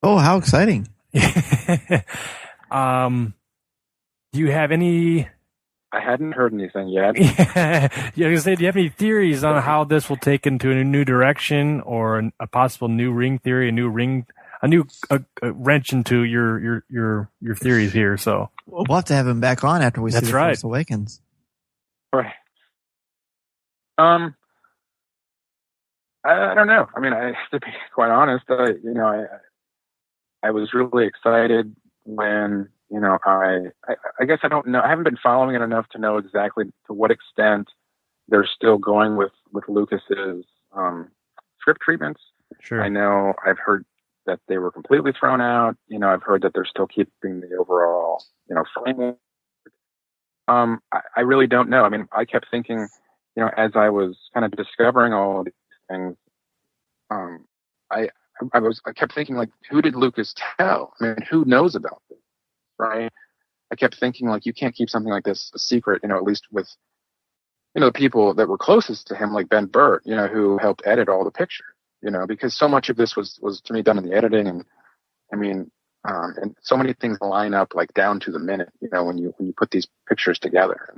Oh, how exciting. Do you have any... I hadn't heard anything yet. Yeah, I was gonna say, do you have any theories on how this will take into a new direction, or a possible new ring theory, a new wrench into your theories here? So we'll have to have him back on after we see The Force Awakens. Right. I don't know. I mean, to be quite honest, you know, I was really excited when, you know, I guess I don't know. I haven't been following it enough to know exactly to what extent they're still going with Lucas's script treatments. Sure. I know I've heard that they were completely thrown out. You know, I've heard that they're still keeping the overall, you know, framework. I really don't know. I mean, I kept thinking, you know, as I was kind of discovering all of these things, I kept thinking, like, who did Lucas tell? I mean, who knows about this, right? I kept thinking, like, you can't keep something like this a secret, you know, at least with, you know, the people that were closest to him, like Ben Burtt, you know, who helped edit all the pictures, you know, because so much of this was to me done in the editing. And I mean, And so many things line up like down to the minute, when you put these pictures together.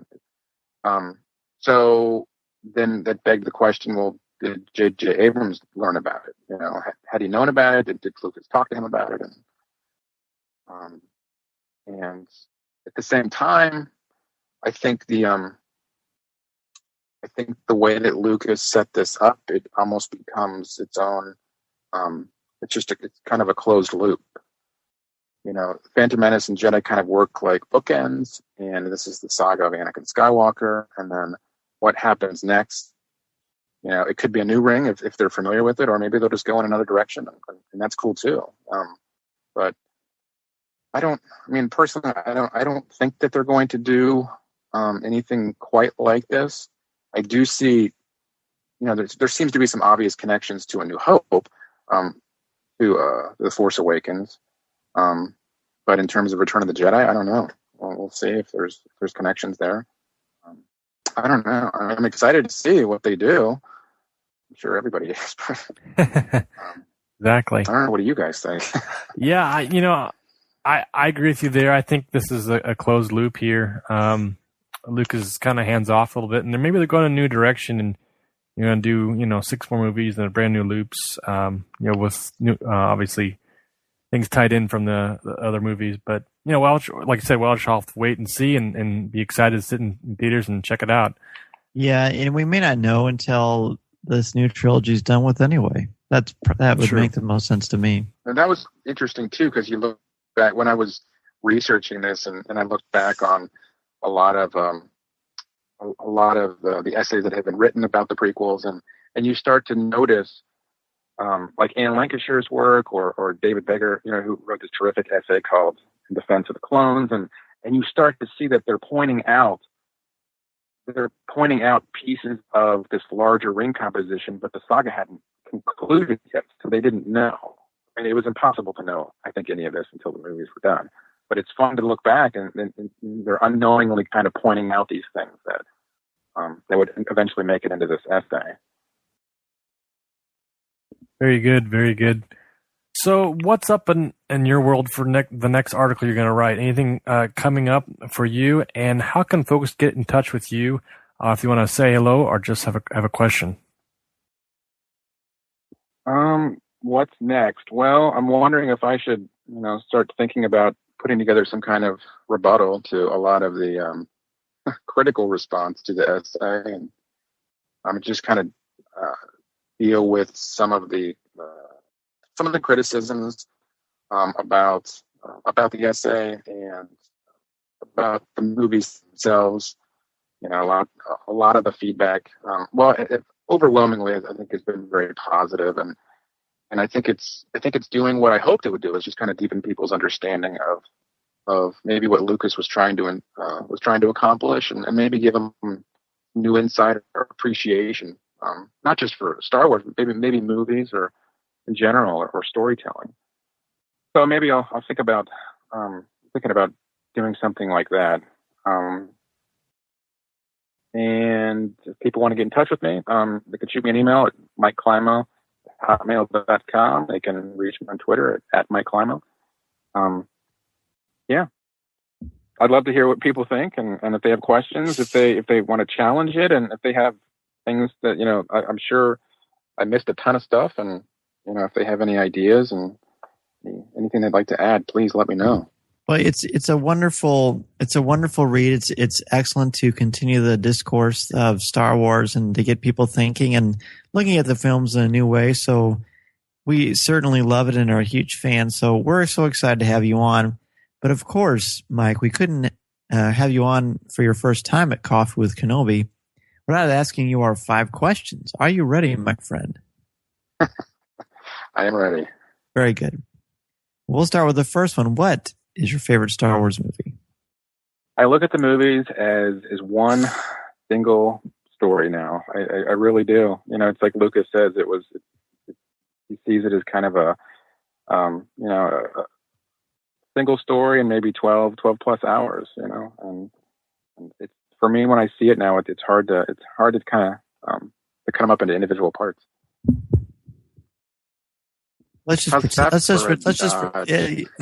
So then that begged the question, well, did J.J. Abrams learn about it? Had he known about it? Did Lucas talk to him about it? And at the same time, I think the way that Lucas set this up, it almost becomes its own. It's kind of a closed loop. Phantom Menace and Jedi kind of work like bookends, and this is the saga of Anakin Skywalker. And then what happens next? It could be a new ring if they're familiar with it, or maybe they'll just go in another direction, and that's cool too. But I don't think that they're going to do anything quite like this. I do see, there seems to be some obvious connections to A New Hope, to The Force Awakens. But in terms of Return of the Jedi, I don't know. We'll see if there's connections there. I don't know. I'm excited to see what they do. I'm sure everybody is. Exactly. I don't know. What do you guys think? Yeah, I agree with you there. I think this is a closed loop here. Lucas is kind of hands off a little bit, and maybe they're going a new direction, and you're going to do 6 more movies and brand new loops. With new, obviously things tied in from the other movies, but like I said, we'll just have to wait and see, and be excited to sit in theaters and check it out. Yeah, and we may not know until this new trilogy is done with anyway. That would make the most sense to me. And that was interesting too, because you look back when I was researching this, and I looked back on a lot of the essays that have been written about the prequels, and you start to notice, like Anne Lancashire's work, or David Beggar, who wrote this terrific essay called In Defense of the Clones, and you start to see that they're pointing out pieces of this larger ring composition, but the saga hadn't concluded yet, so they didn't know. I mean, it was impossible to know, I think, any of this until the movies were done. But it's fun to look back, and they're unknowingly kind of pointing out these things that would eventually make it into this essay. Very good, very good. So what's up in your world for the next article you're going to write? Anything coming up for you? And how can folks get in touch with you if you want to say hello or just have a question? What's next? Well, I'm wondering if I should, start thinking about putting together some kind of rebuttal to a lot of the critical response to the essay, and just kind of deal with some of the criticisms about the essay and about the movies themselves. A lot of the feedback. Overwhelmingly, I think has been very positive, and I think it's doing what I hoped it would do, is just kind of deepen people's understanding of maybe what Lucas was trying to accomplish, and maybe give them new insight or appreciation, not just for Star Wars, but maybe movies or in general, or storytelling. So maybe I'll think about thinking about doing something like that. And if people want to get in touch with me, they can shoot me an email at mikeklymo@hotmail.com. They can reach me on Twitter at mikeklymo. Yeah, I'd love to hear what people think, and if they have questions, if they want to challenge it, and if they have things that I'm sure I missed a ton of stuff, and if they have any ideas and anything they'd like to add, please let me know. Well, it's a wonderful read. It's excellent to continue the discourse of Star Wars and to get people thinking and looking at the films in a new way. So we certainly love it and are a huge fan. So we're so excited to have you on. But of course, Mike, we couldn't have you on for your first time at Coffee with Kenobi without asking you our 5 questions. Are you ready, my friend? I am ready. Very good. We'll start with the first one. What is your favorite Star Wars movie? I look at the movies as one single story now. I really do. It's like Lucas says, he sees it as kind of a single story and maybe 12 plus hours, and it's, for me, when I see it now, it's hard to kind of to cut them up into individual parts. Let's just pretend.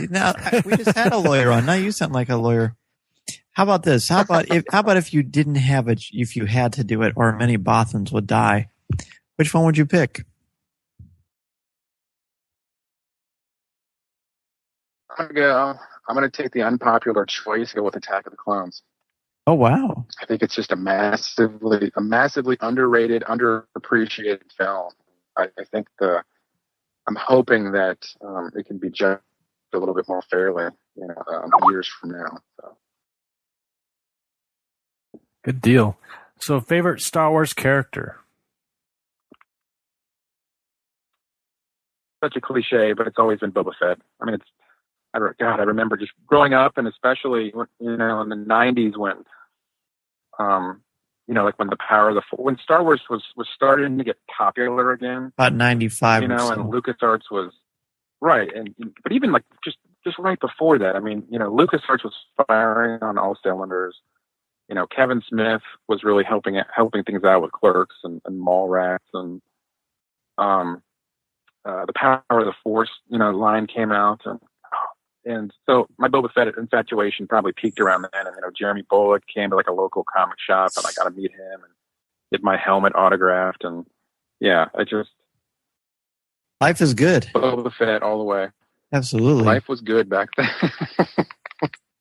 Now we just had a lawyer on. Now you sound like a lawyer. How about this? How about if you didn't have it, if you had to do it, or many Bothans would die? Which one would you pick? I'm gonna take the unpopular choice. Go with Attack of the Clones. Oh wow! I think it's just a massively underrated, underappreciated film. I think I'm hoping that it can be judged a little bit more fairly, years from now. So. Good deal. So, favorite Star Wars character? Such a cliche, but it's always been Boba Fett. I mean, I remember just growing up, and especially in the '90s when, like when the power of when Star Wars was starting to get popular again. About 95, and LucasArts was right, but even like just right before that, I mean, LucasArts was firing on all cylinders. Kevin Smith was really helping things out with Clerks and Mallrats, and the Power of the Force, line came out, and so my Boba Fett infatuation probably peaked around then. And Jeremy Bullock came to like a local comic shop, and I got to meet him and get my helmet autographed, and yeah, life is good. Boba Fett all the way. Absolutely, life was good back then.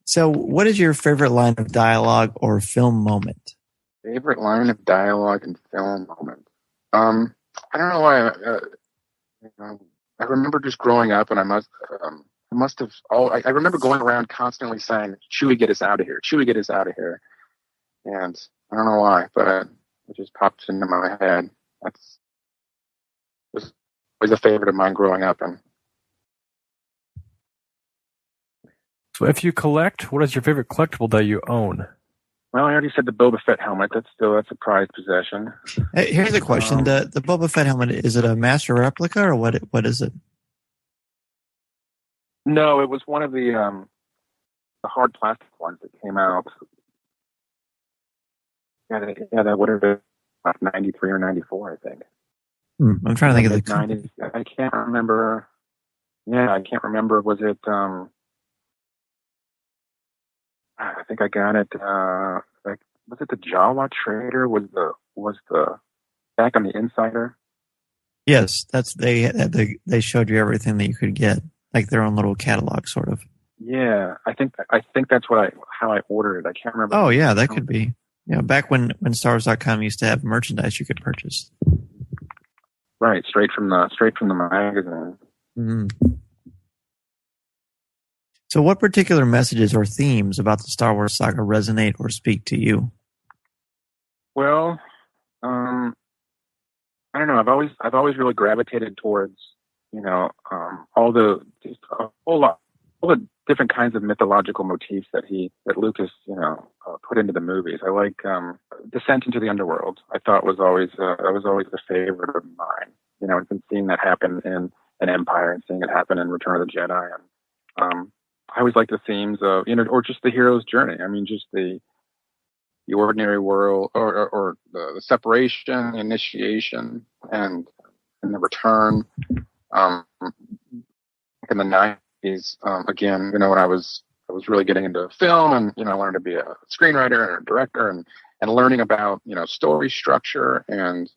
So, what is your favorite line of dialogue or film moment? Favorite line of dialogue and film moment? I don't know why. I remember just growing up, and I remember going around constantly saying, "Chewie, get us out of here! Chewie, get us out of here!" And I don't know why, but it just popped into my head. Was a favorite of mine growing up, and. So if you collect, what is your favorite collectible that you own? Well, I already said the Boba Fett helmet. That's a prized possession. Hey, here's a question. The Boba Fett helmet, is it a master replica or what is it? No, it was one of the hard plastic ones that came out. Yeah, that would have been like 93 or 94, I think. I'm trying to think of the 90s. I can't remember. Yeah, I can't remember. Was it... I think I got it. Was it the Jawa Trader? Was the back on the Insider? Yes, they showed you everything that you could get, like their own little catalog, sort of. Yeah, I think that's how I ordered it. I can't remember. Oh yeah, that could be. Back when StarWars.com used to have merchandise you could purchase. Right, straight from the magazine. Mm-hmm. So what particular messages or themes about the Star Wars saga resonate or speak to you? Well, I don't know. I've always really gravitated towards, all the different kinds of mythological motifs that Lucas, put into the movies. I like Descent into the Underworld. I thought was always a favorite of mine. I've been seeing that happen in Empire and seeing it happen in Return of the Jedi, and I always like the themes of, or just the hero's journey. I mean, just the ordinary world, or the separation, the initiation, and the return. In the 90s, again, when I was really getting into film, and I wanted to be a screenwriter and a director, and learning about story structure and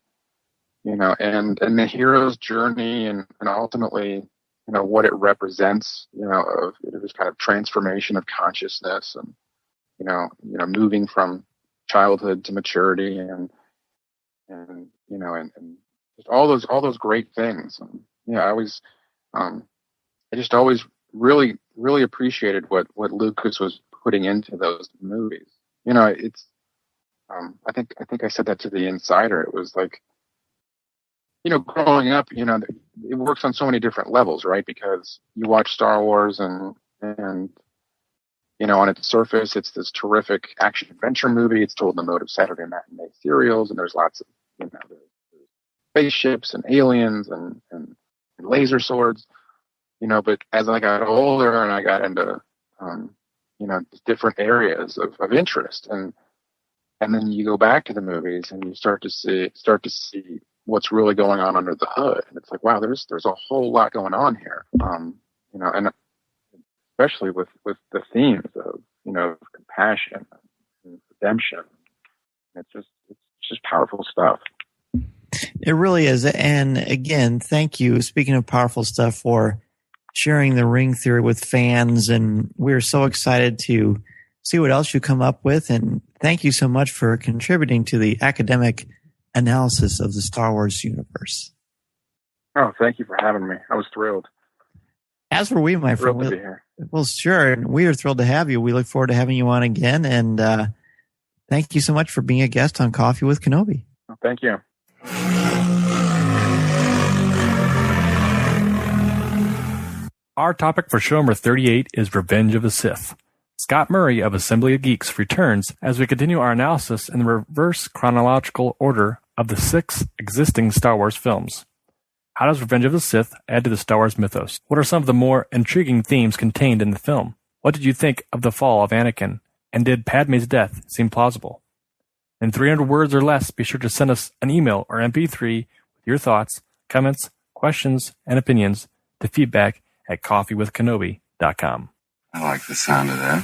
the hero's journey, and ultimately. What it represents, of this kind of transformation of consciousness, and moving from childhood to maturity, and just all those great things. And I just always really, really appreciated what Lucas was putting into those movies. It's I think I said that to the Insider. It was like, growing up, it works on so many different levels, right? Because you watch Star Wars and on its surface, it's this terrific action adventure movie. It's told in the mode of Saturday matinee serials, and there's lots of, there's spaceships and aliens and laser swords, but as I got older and I got into, different areas of interest, and then you go back to the movies and you start to see, what's really going on under the hood. And it's like, wow, there's a whole lot going on here. And especially with the themes of, compassion and redemption. It's just powerful stuff. It really is. And again, thank you. Speaking of powerful stuff, for sharing the ring theory with fans. And we're so excited to see what else you come up with. And thank you so much for contributing to the academic analysis of the Star Wars universe. Oh, thank you for having me. I was thrilled. As were we, my friend. Thrilled to be here. Well, sure. And we are thrilled to have you. We look forward to having you on again. And thank you so much for being a guest on Coffee with Kenobi. Oh, thank you. Our topic for show number 38 is Revenge of the Sith. Scott Murray of Assembly of Geeks returns as we continue our analysis in the reverse chronological order of the 6 existing Star Wars films. How does Revenge of the Sith add to the Star Wars mythos? What are some of the more intriguing themes contained in the film? What did you think of the fall of Anakin? And did Padme's death seem plausible? In 300 words or less, be sure to send us an email or MP3 with your thoughts, comments, questions, and opinions to feedback@coffeewithkenobi.com. I like the sound of that.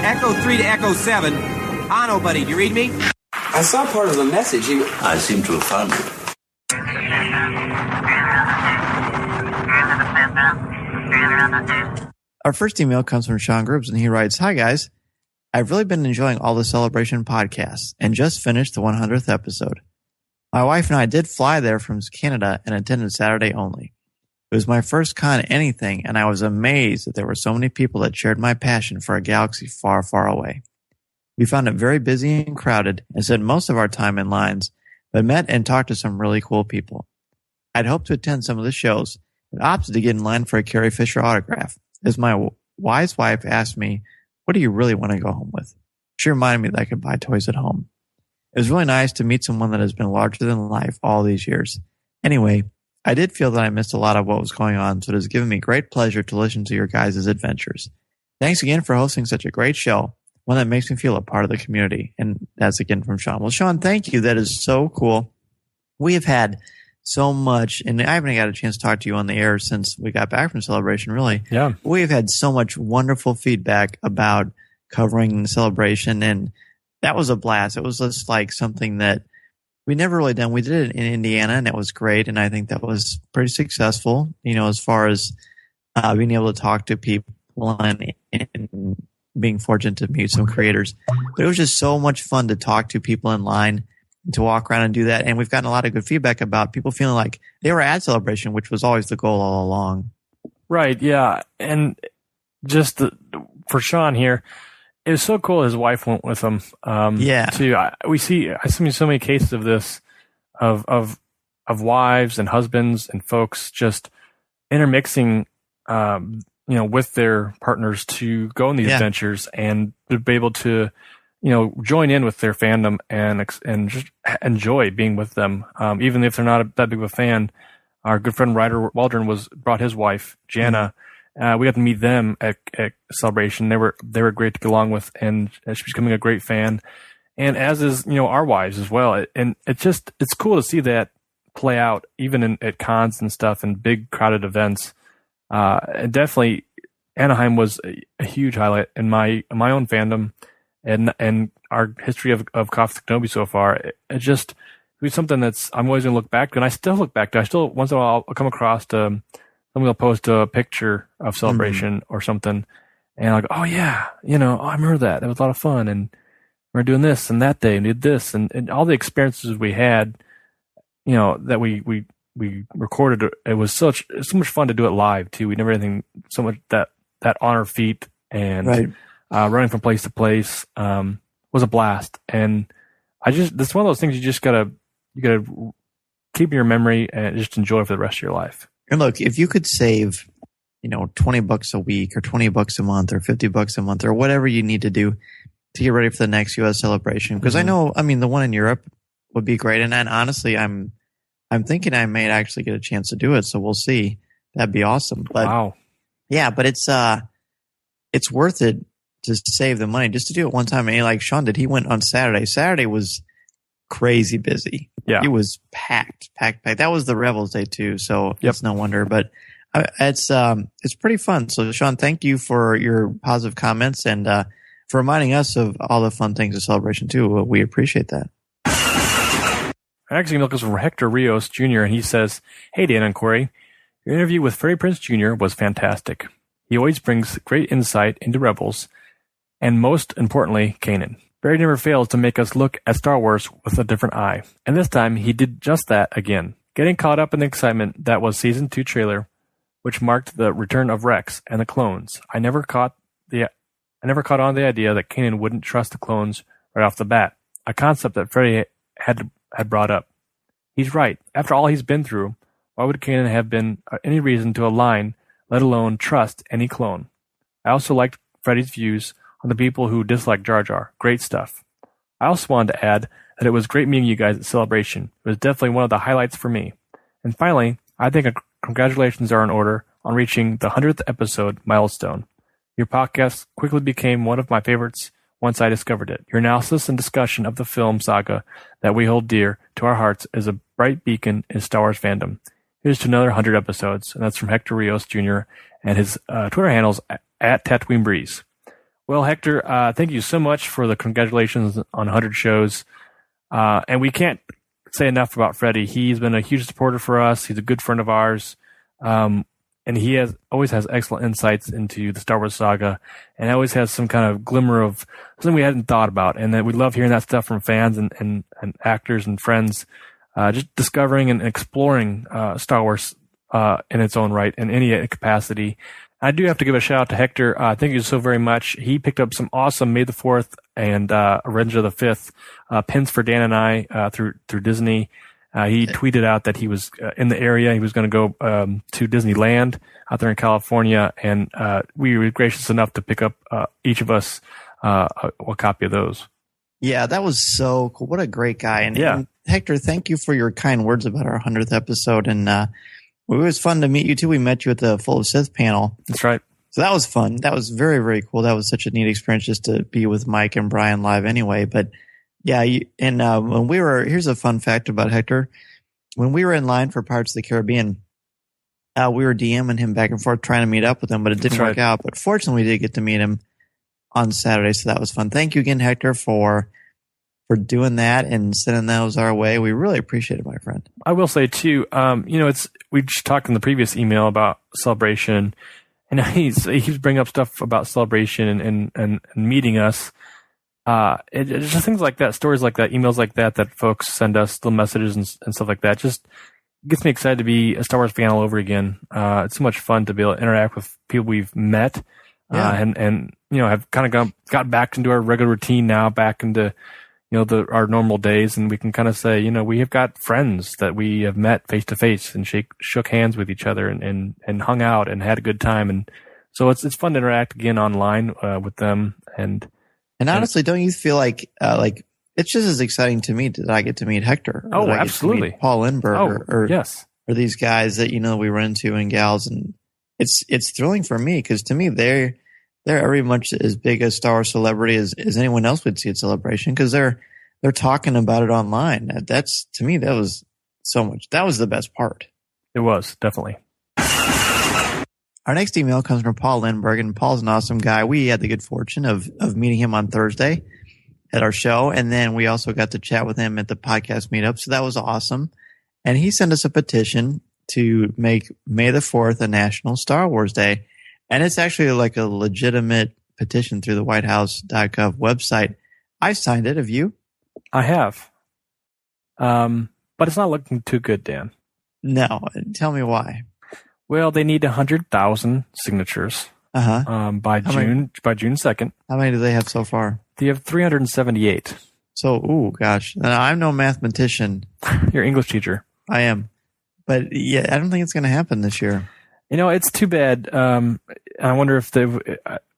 Echo 3 to Echo 7. Ano, buddy, do you read me? I saw part of the message. I seem to have found it. Our first email comes from Sean Grubbs, and he writes, "Hi, guys. I've really been enjoying all the Celebration podcasts and just finished the 100th episode. My wife and I did fly there from Canada and attended Saturday only. It was my first con anything, and I was amazed that there were so many people that shared my passion for a galaxy far, far away. We found it very busy and crowded and spent most of our time in lines, but met and talked to some really cool people. I'd hoped to attend some of the shows, but opted to get in line for a Carrie Fisher autograph, as my wise wife asked me, 'What do you really want to go home with?' She reminded me that I could buy toys at home. It was really nice to meet someone that has been larger than life all these years. Anyway, I did feel that I missed a lot of what was going on, so it has given me great pleasure to listen to your guys' adventures. Thanks again for hosting such a great show, one that makes me feel a part of the community." And that's again from Sean. Well, Sean, thank you. That is so cool. We have had so much, and I haven't got a chance to talk to you on the air since we got back from Celebration, really. Yeah. We've had so much wonderful feedback about covering Celebration, and that was a blast. It was just like something that we never really done. We did it in Indiana, and it was great, and I think that was pretty successful, as far as being able to talk to people and being fortunate to meet some creators. But it was just so much fun to talk to people in line and to walk around and do that. And we've gotten a lot of good feedback about people feeling like they were at Celebration, which was always the goal all along. Right, yeah. And just for Sean here, it was so cool his wife went with him. Too. I see so many cases of this, of wives and husbands and folks just intermixing, with their partners to go on these adventures and to be able to, join in with their fandom and just enjoy being with them, even if they're not that big of a fan. Our good friend Ryder Waldron brought his wife Jana. We got to meet them at Celebration. They were great to get along with, and she's becoming a great fan. And as is, our wives as well. And it's cool to see that play out even at cons and stuff and big crowded events. And definitely Anaheim was a huge highlight in my own fandom and our history of Coffee with Kenobi so far. It was something that's I'm always going to look back to, and I still look back to. I still once in a while I'll come across someone will post a picture of Celebration or something, and I'll go, "Oh yeah, I remember that. That was a lot of fun, and we're doing this and that day and did this and all the experiences we had, that we recorded. It was so much fun to do it live too. We never had anything so much that on our feet and running from place to place was a blast. And it's one of those things you gotta keep in your memory and just enjoy for the rest of your life. And look, if you could save, $20 a week or $20 a month or $50 a month or whatever you need to do to get ready for the next U.S. Celebration, because I know, the one in Europe would be great. And honestly, I'm thinking I may actually get a chance to do it. So we'll see. That'd be awesome. But wow. Yeah, but it's worth it to save the money, just to do it one time. And like Sean did, he went on Saturday. Saturday was crazy busy. Yeah. It was packed. That was the Rebels Day too, so it's no wonder. But it's pretty fun. So Sean, thank you for your positive comments and for reminding us of all the fun things of Celebration too. We appreciate that. Our next email comes from Hector Rios Jr. and he says, "Hey Dan and Corey, your interview with Freddie Prinze Jr. was fantastic. He always brings great insight into Rebels, and most importantly, Kanan. Barry never fails to make us look at Star Wars with a different eye, and this time he did just that again. Getting caught up in the excitement that was Season 2 trailer, which marked the return of Rex and the clones. I never caught on the idea that Kanan wouldn't trust the clones right off the bat, a concept that Freddie had brought up. He's right. After all he's been through, why would Kanan have been any reason to align, let alone trust any clone? I also liked Freddie's views on the people who dislike Jar Jar. Great stuff. I also wanted to add that it was great meeting you guys at Celebration. It was definitely one of the highlights for me. And finally, I think congratulations are in order on reaching the 100th episode milestone. Your podcast quickly became one of my favorites once I discovered it. Your analysis and discussion of the film saga that we hold dear to our hearts is a bright beacon in Star Wars fandom. Here's to another 100 episodes, and that's from Hector Rios Jr. and his Twitter handles at Tatooine Breeze. Well, Hector, thank you so much for the congratulations on 100 shows. And we can't say enough about Freddie. He's been a huge supporter for us. He's a good friend of ours. And he always has excellent insights into the Star Wars saga, and always has some kind of glimmer of something we hadn't thought about. And that we love hearing that stuff from fans and actors and friends, just discovering and exploring Star Wars in its own right in any capacity. I do have to give a shout out to Hector. Thank you so very much. He picked up some awesome May the 4th and Revenge of the 5th pins for Dan and I through Disney. He tweeted out that he was in the area. He was going to go to Disneyland out there in California, and we were gracious enough to pick up each of us a copy of those. Yeah, that was so cool. What a great guy. And Hector, thank you for your kind words about our 100th episode. And it was fun to meet you, too. We met you at the Full of Sith panel. That's right. So that was fun. That was very, very cool. That was such a neat experience just to be with Mike and Brian live anyway. But yeah, when we were, here's a fun fact about Hector. When we were in line for Pirates of the Caribbean, we were DMing him back and forth trying to meet up with him, but it didn't work out. But fortunately, we did get to meet him on Saturday, so that was fun. Thank you again, Hector, for doing that and sending those our way. We really appreciate it, my friend. I will say too, we just talked in the previous email about Celebration, and he's bringing up stuff about Celebration and meeting us. It's just things like that, stories like that, emails like that folks send us, little messages and stuff like that. Just gets me excited to be a Star Wars fan all over again. It's so much fun to be able to interact with people we've met, and have kind of got back into our regular routine now, back into our normal days, and we can kind of say, we have got friends that we have met face to face and shook hands with each other and hung out and had a good time, and so it's fun to interact again online with them. And honestly, don't you feel like it's just as exciting to me that I get to meet Hector? Oh, absolutely. Paul Lindbergh or these guys that we run into and gals, and it's thrilling for me because to me they're very much as big a Star Wars celebrity as anyone else would see at Celebration because they're talking about it online. That's to me that was so much. That was the best part. It was definitely. Our next email comes from Paul Lindbergh, and Paul's an awesome guy. We had the good fortune of meeting him on Thursday at our show, and then we also got to chat with him at the podcast meetup, so that was awesome. And he sent us a petition to make May the 4th a National Star Wars Day, and it's actually like a legitimate petition through the whitehouse.gov website. I signed it. Have you? I have. But it's not looking too good, Dan. No. Tell me why. Well, they need 100,000 signatures by June 2nd. How many do they have so far? They have 378. So, gosh. I'm no mathematician. You're an English teacher. I am. But, yeah, I don't think it's going to happen this year. It's too bad. I wonder if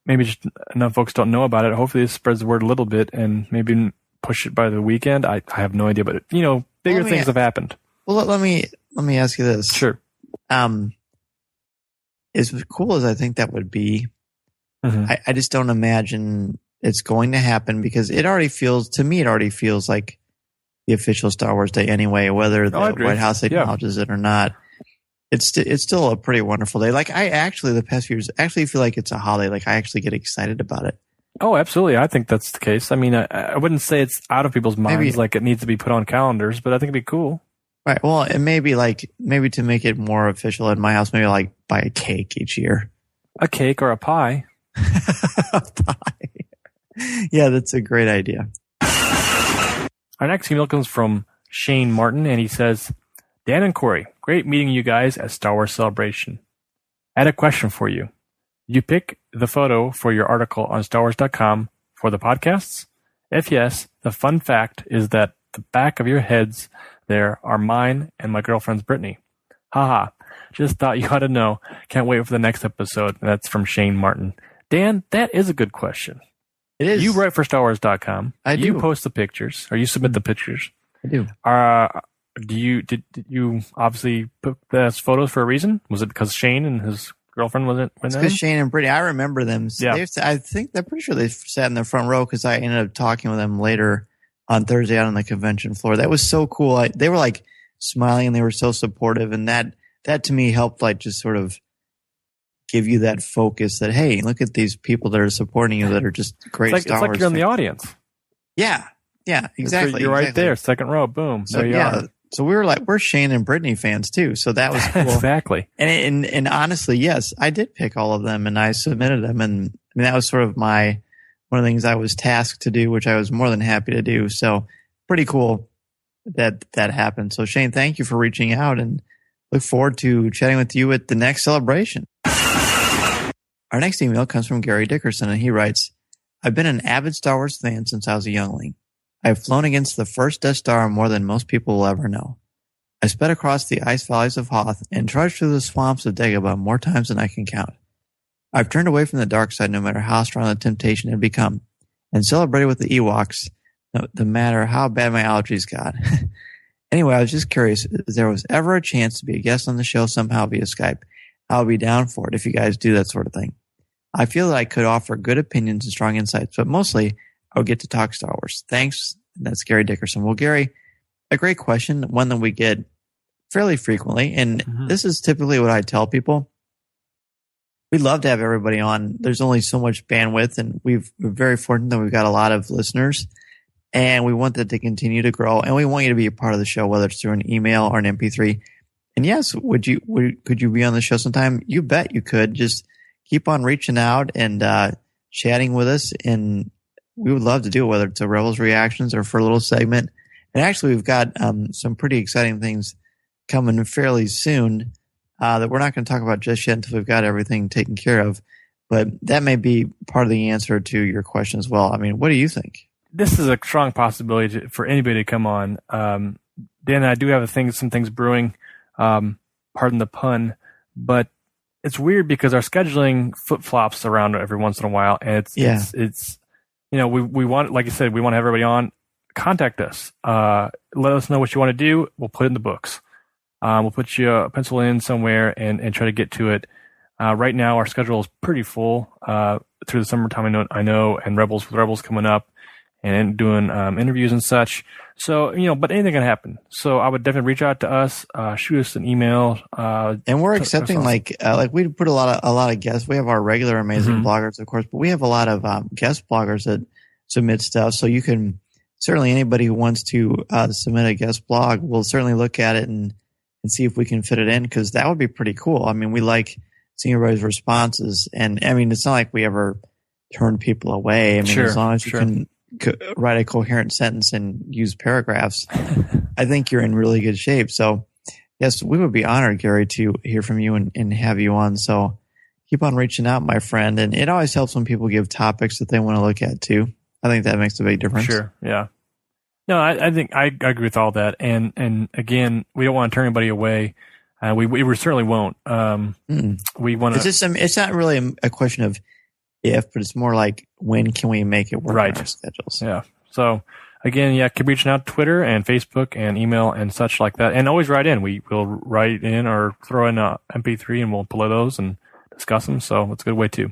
maybe just enough folks don't know about it. Hopefully this spreads the word a little bit and maybe push it by the weekend. I have no idea. But, bigger things have happened. Well, let me ask you this. Sure. As cool as I think that would be, I just don't imagine it's going to happen because it already feels like the official Star Wars Day anyway, whether the White House acknowledges it or not. It's still a pretty wonderful day. Like the past few years, actually feel like it's a holiday. Like I actually get excited about it. Oh, absolutely. I think that's the case. I mean, I wouldn't say it's out of people's minds like it needs to be put on calendars, but I think it'd be cool. Right. Well, and maybe to make it more official in my house, maybe like buy a cake each year. A cake or a pie. A pie. Yeah, that's a great idea. Our next email comes from Shane Martin, and he says, Dan and Corey, great meeting you guys at Star Wars Celebration. I had a question for you. Did you pick the photo for your article on StarWars.com for the podcasts? If yes, the fun fact is that the back of your heads there are mine and my girlfriend's Brittany. Haha. Just thought you ought to know. Can't wait for the next episode. That's from Shane Martin. Dan, that is a good question. It is. You write for StarWars.com. I do. You post the pictures, or you submit the pictures. I do. Did you obviously put those photos for a reason? Was it because Shane and his girlfriend wasn't? It's because Shane and Brittany. I remember them. Yeah. I'm pretty sure they sat in the front row because I ended up talking with them later on Thursday out on the convention floor. That was so cool. They were like smiling and they were so supportive, and that to me helped like just sort of give you that focus that, hey, look at these people that are supporting you that are just great Star Wars. It's like you're in the audience. Yeah, exactly. You're right there, second row, boom. So, there you are. So we were like, we're Shane and Brittany fans too. So that was cool. Exactly. And honestly, yes, I did pick all of them and I submitted them. And I mean, that was sort of one of the things I was tasked to do, which I was more than happy to do. So pretty cool that happened. So Shane, thank you for reaching out and look forward to chatting with you at the next celebration. Our next email comes from Gary Dickerson, and he writes, I've been an avid Star Wars fan since I was a youngling. I have flown against the first Death Star more than most people will ever know. I sped across the ice valleys of Hoth and trudged through the swamps of Dagobah more times than I can count. I've turned away from the dark side no matter how strong the temptation had become, and celebrated with the Ewoks no matter how bad my allergies got. Anyway, I was just curious, if there was ever a chance to be a guest on the show somehow via Skype, I'll be down for it if you guys do that sort of thing. I feel that I could offer good opinions and strong insights, but mostly I would get to talk Star Wars. Thanks. And that's Gary Dickerson. Well, Gary, a great question, one that we get fairly frequently. And this is typically what I tell people. We'd love to have everybody on. There's only so much bandwidth, and we're very fortunate that we've got a lot of listeners, and we want that to continue to grow. And we want you to be a part of the show, whether it's through an email or an MP3. And yes, could you be on the show sometime? You bet you could. Just keep on reaching out and chatting with us, and we would love to do it, whether it's a Rebels Reactions or for a little segment. And actually, we've got some pretty exciting things coming fairly soon that we're not going to talk about just yet until we've got everything taken care of. But that may be part of the answer to your question as well. I mean, what do you think? This is a strong possibility for anybody to come on. Dan, I do have some things brewing. Pardon the pun, but it's weird because our scheduling flip-flops around every once in a while, and it's we want, like you said, we want to have everybody on. Contact us. Let us know what you want to do. We'll put it in the books. We'll put you a pencil in somewhere and try to get to it. Right now, our schedule is pretty full through the summertime. I know, and Rebels coming up, and doing interviews and such. So, but anything can happen. So I would definitely reach out to us, shoot us an email. And we're accepting like we put a lot of guests. We have our regular amazing bloggers, of course, but we have a lot of guest bloggers that submit stuff. So you can certainly, anybody who wants to submit a guest blog, we'll certainly look at it and see if we can fit it in, because that would be pretty cool. I mean, we like seeing everybody's responses, and I mean, it's not like we ever turn people away. I mean, as long as you can write a coherent sentence and use paragraphs, I think you're in really good shape. So yes, we would be honored, Gary, to hear from you and have you on. So keep on reaching out, my friend. And it always helps when people give topics that they want to look at too. I think that makes a big difference. Sure. Yeah. No, I think I agree with all that. And again, we don't want to turn anybody away. We certainly won't. We want to. It's not really a question of if, but it's more like when can we make it work on our schedules? Yeah. So again, keep reaching out to Twitter and Facebook and email and such like that. And always write in. We will write in or throw in a MP3 and we'll play those and discuss them. So it's a good way too.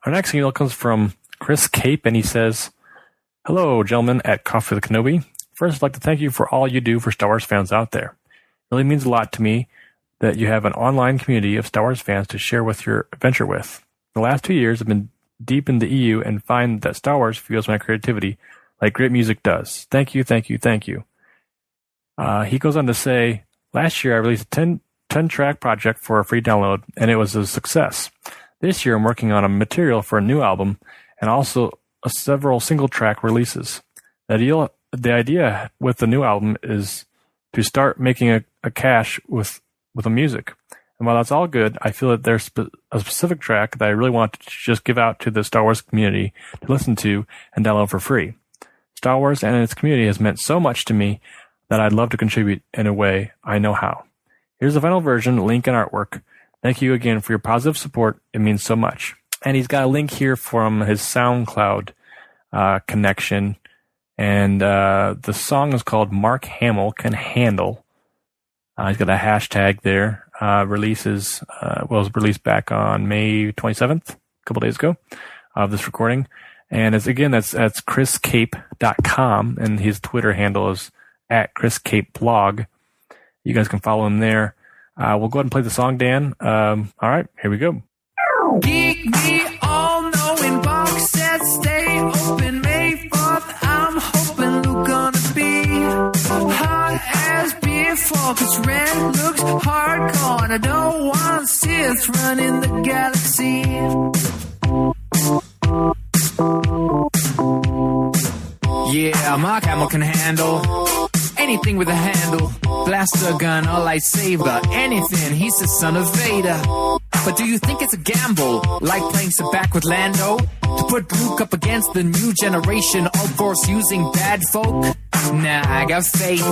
Our next email comes from Chris Cape, and he says, "Hello, gentlemen at Coffee with Kenobi. First, I'd like to thank you for all you do for Star Wars fans out there. It really means a lot to me that you have an online community of Star Wars fans to share with your adventure with. The last 2 years, I've been deep in the EU and find that Star Wars fuels my creativity like great music does. Thank you, thank you, thank you." He goes on to say, "Last year, I released a 10-track project for a free download, and it was a success. This year, I'm working on a material for a new album and also several single-track releases. The idea with the new album is to start making a cache with the music. And while that's all good, I feel that there's a specific track that I really want to just give out to the Star Wars community to listen to and download for free. Star Wars and its community has meant so much to me that I'd love to contribute in a way I know how. Here's the final version, link and artwork. Thank you again for your positive support. It means so much." And he's got a link here from his SoundCloud connection. And the song is called Mark Hamill Can Handle. He's got a hashtag there. Was released back on May 27th, a couple days ago, of this recording. And that's chriscape.com, and his Twitter handle is @chriscapeblog. You guys can follow him there. We'll go ahead and play the song, Dan. All right, here we go. Geek me all knowing box sets stay open May 4th. I'm hoping Luke gonna be hot as before, 'cause Red looks hardcore and I don't want Sith running the galaxy. Yeah, Mark Hamill can handle anything with a handle. Blaster gun or lightsaber, anything. He's the son of Vader. But do you think it's a gamble, like playing some back with Lando? To put Luke up against the new generation of Force-using bad folk? Nah, I got faith.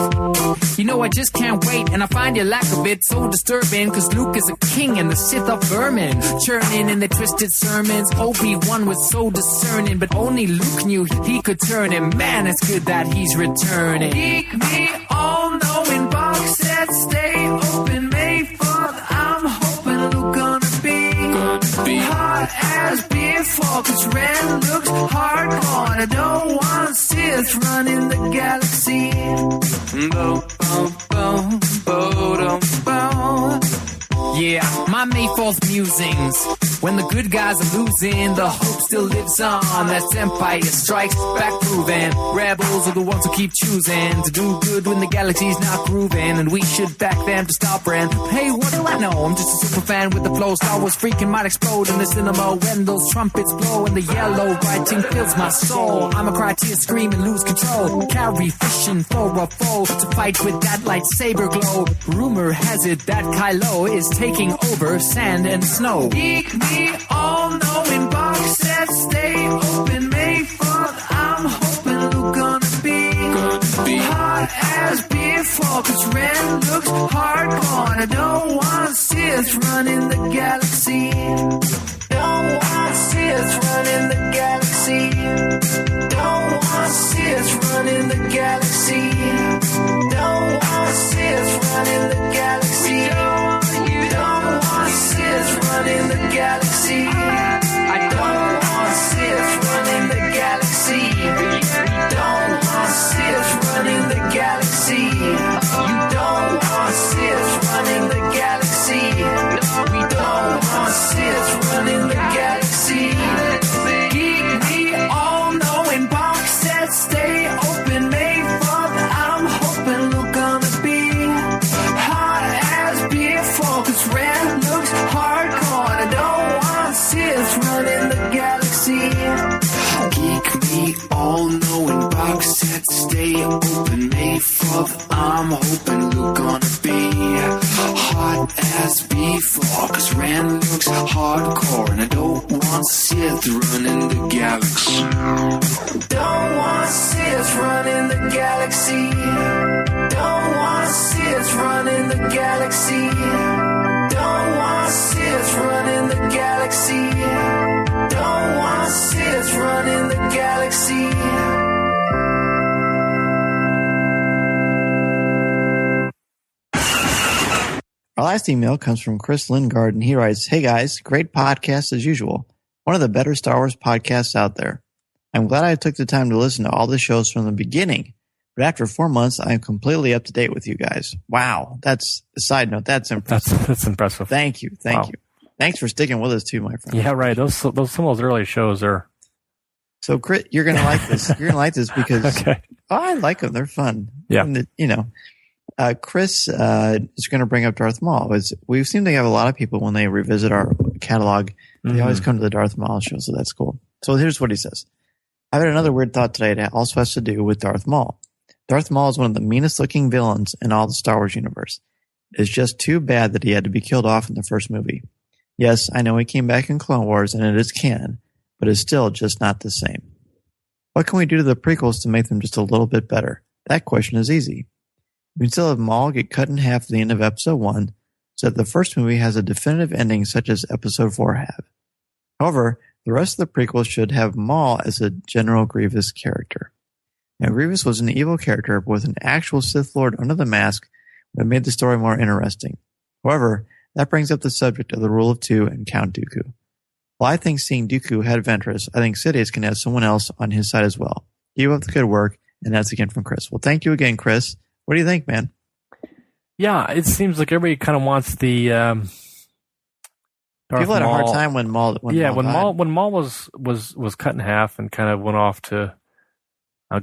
You know, I just can't wait, and I find your lack of it so disturbing, 'cause Luke is a king and the Sith are vermin, churning in the twisted sermons. Obi-Wan was so discerning, but only Luke knew he could turn him. Man, it's good that he's returning. Geek me all-knowing box sets stay open May 4th. I'm hoping Luke gonna be hot as before, 'cause Red looks hardcore and I don't want Sith running the galaxy. Boom, boom, boom, boom, boom. Yeah, my May 4th musings. When the good guys are losing, the hope still lives on. That's Empire Strikes Back proven. Rebels are the ones who keep choosing to do good when the galaxy's not grooving, and we should back them to stop ran. Hey, what do I know? I'm just a super fan with the flow. Star Wars freaking might explode in the cinema when those trumpets blow and the yellow writing fills my soul. I'm a cry, tear, scream, and lose control. Carry fishing for a foe to fight with that lightsaber glow. Rumor has it that Kylo is taking over sand and snow. Geek me all-knowing box sets stay open May 4th. I'm hoping Luke gonna be hot as before, 'cause Red looks hardcore and I don't want Sith running the galaxy. Don't want Sith running the galaxy. Don't want Sith running the galaxy. Don't want Sith running the galaxy. You don't want Sith running the galaxy. I don't want Sith running the galaxy. We don't want Sith running the galaxy. You don't want Sith running the galaxy. We don't want Sith running the galaxy. Geek me all-knowing box sets stay open May 4th. I'm hoping Luke gonna be hot as before, 'cause Red looks hardcore and I don't want Sith running the galaxy. Geek me all-knowing box sets stay open May 4th. I'm hoping Luke gonna be hot as before, 'cause Ren looks hardcore and I don't want Sith running the galaxy. Don't want Sith running the galaxy. Don't want Sith running the galaxy. Don't want Sith running the galaxy. Don't want Sith running the galaxy. Our last email comes from Chris Lingard, and he writes, "Hey guys, great podcast as usual. one of the better Star Wars podcasts out there. I'm glad I took the time to listen to all the shows from the beginning, but after 4 months, I am completely up to date with you guys. Wow. That's a side note. That's impressive. That's impressive. Thank you. Thank you. Thanks for sticking with us too, my friend. Yeah, right. Some of those early shows are. So, Chris, you're going to like this. You're going to like this because I like them. They're fun. Yeah. And, Chris is going to bring up Darth Maul. We seem to have a lot of people when they revisit our catalog, they always come to the Darth Maul show, so that's cool. So here's what he says. I had another weird thought today that also has to do with Darth Maul. Darth Maul is one of the meanest looking villains in all the Star Wars universe. It's just too bad that he had to be killed off in the first movie. Yes, I know he came back in Clone Wars and it is canon, but it's still just not the same. What can we do to the prequels to make them just a little bit better? That question is easy. We can still have Maul get cut in half at the end of Episode 1, so that the first movie has a definitive ending such as Episode 4 have. However, the rest of the prequels should have Maul as a General Grievous character. Now, Grievous was an evil character, but with an actual Sith Lord under the mask would have made the story more interesting. However, that brings up the subject of the Rule of Two and Count Dooku. While I think seeing Dooku head of Ventress, I think Sidious can have someone else on his side as well. Keep up the good work, and that's again from Chris. Well, thank you again, Chris. What do you think, man? Yeah, it seems like everybody kind of wants the people had a hard time when Maul. When Maul was cut in half and kind of went off to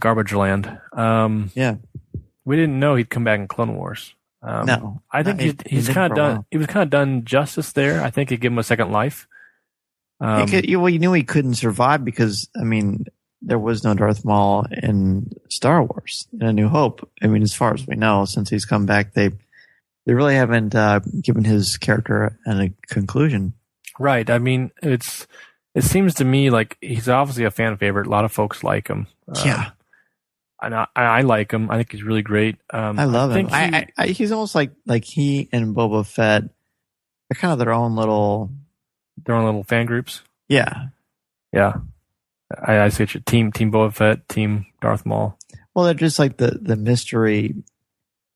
garbage land. We didn't know he'd come back in Clone Wars. No, I think he's kind of done. He was kind of done justice there. I think he'd give him a second life. You knew he couldn't survive because there was no Darth Maul in Star Wars in A New Hope. As far as we know, since he's come back, they really haven't given his character a conclusion. Right. It seems to me like he's obviously a fan favorite. A lot of folks like him. Yeah. And I like him. I think he's really great. I love him. He's almost like he and Boba Fett are kind of their own little fan groups. Yeah. Yeah. I say team Boba Fett, team Darth Maul. Well, they're just like the mystery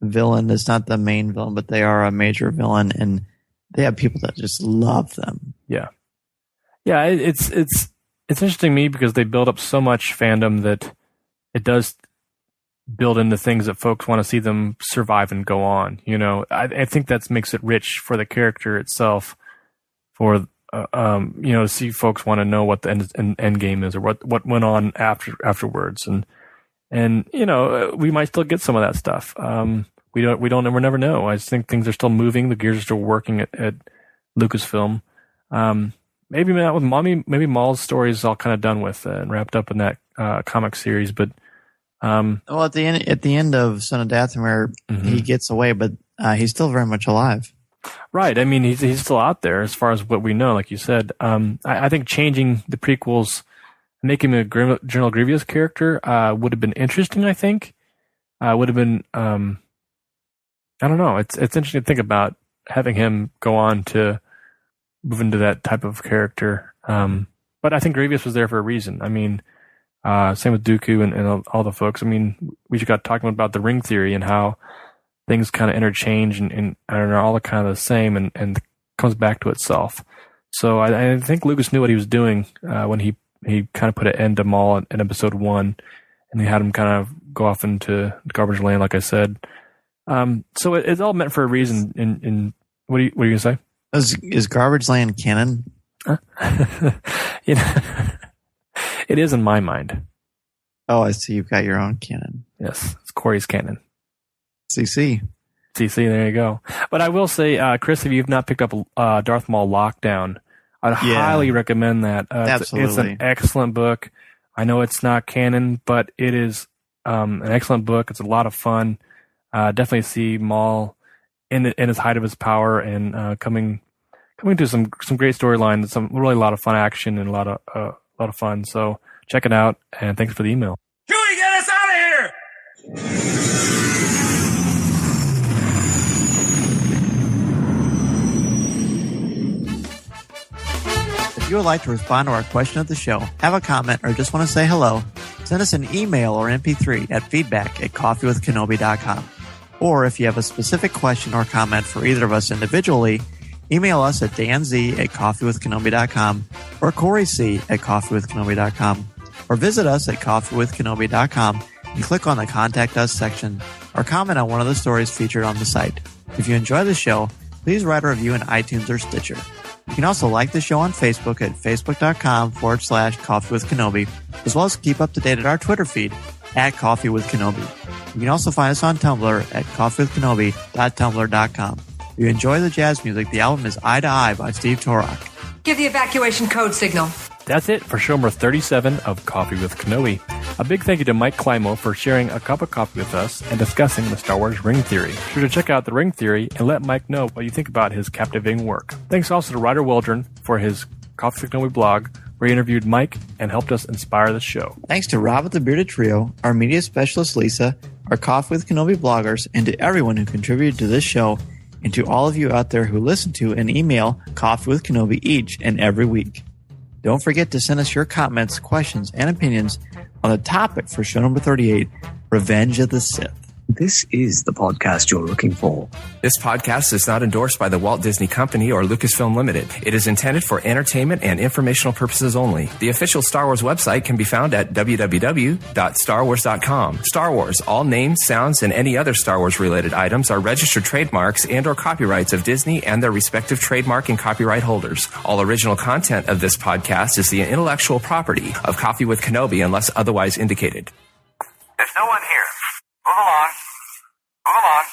villain. It's not the main villain, but they are a major villain, and they have people that just love them. Yeah. Yeah. It's interesting to me because they build up so much fandom that it does build into things that folks want to see them survive and go on. I think that makes it rich for the character itself. For to see folks want to know what the end game is or what went on afterwards, and we might still get some of that stuff. We'll never know. I just think things are still moving. The gears are still working at Lucasfilm. Maybe not with Mommy. Maybe Maul's story is all kind of done with and wrapped up in that comic series, but. Well, at the end of Son of Dathomir, he gets away, but he's still very much alive. Right. He's still out there as far as what we know, like you said. I think changing the prequels, making him a General Grievous character, would have been interesting. I think would have been. I don't know. It's interesting to think about having him go on to move into that type of character. But I think Grievous was there for a reason. Same with Dooku and all the folks. We just got talking about the ring theory and how things kind of interchange and are all kind of the same and comes back to itself. So I think Lucas knew what he was doing when he kind of put an end to Maul in Episode 1, and he had him kind of go off into garbage land, like I said. So it's all meant for a reason. In what are you gonna say? Is garbage land canon? It is in my mind. Oh, I see. You've got your own canon. Yes, it's Corey's canon. CC, there you go. But I will say, Chris, if you've not picked up Darth Maul Lockdown, I'd highly recommend that. Absolutely. It's an excellent book. I know it's not canon, but it is an excellent book. It's a lot of fun. Definitely see Maul in his height of his power and coming to some great storylines, some really a lot of fun action and a lot of fun. So check it out, and thanks for the email. Chewie, get us out of here! If you would like to respond to our question of the show, have a comment, or just want to say hello, send us an email or MP3 at feedback@coffeewithkenobi.com. Or if you have a specific question or comment for either of us individually, Email us at danz@coffeewithkenobi.com or coryc@coffeewithkenobi.com, or visit us at coffeewithkenobi.com and click on the Contact Us section, or comment on one of the stories featured on the site. If you enjoy the show, please write a review in iTunes or Stitcher. You can also like the show on Facebook at facebook.com/coffeewithkenobi, as well as keep up to date at our Twitter feed at Coffee with Kenobi. You can also find us on Tumblr at coffeewithkenobi.tumblr.com. If you enjoy the jazz music, the album is Eye to Eye by Steve Torok. Give the evacuation code signal. That's it for show number 37 of Coffee with Kenobi. A big thank you to Mike Klimo for sharing a cup of coffee with us and discussing the Star Wars ring theory. Be sure to check out the ring theory and let Mike know what you think about his captivating work. Thanks also to Ryder Waldron for his Coffee with Kenobi blog, where he interviewed Mike and helped us inspire the show. Thanks to Rob at the Bearded Trio, our media specialist Lisa, our Coffee with Kenobi bloggers, and to everyone who contributed to this show, and to all of you out there who listen to and email Coffee with Kenobi each and every week. Don't forget to send us your comments, questions, and opinions on the topic for show number 38, Revenge of the Sith. This is the podcast you're looking for. This podcast is not endorsed by the Walt Disney Company or Lucasfilm Limited. It is intended for entertainment and informational purposes only. The official Star Wars website can be found at www.starwars.com. Star Wars, all names, sounds, and any other Star Wars-related items are registered trademarks and or copyrights of Disney and their respective trademark and copyright holders. All original content of this podcast is the intellectual property of Coffee with Kenobi unless otherwise indicated. There's no one here. Move along. Move along.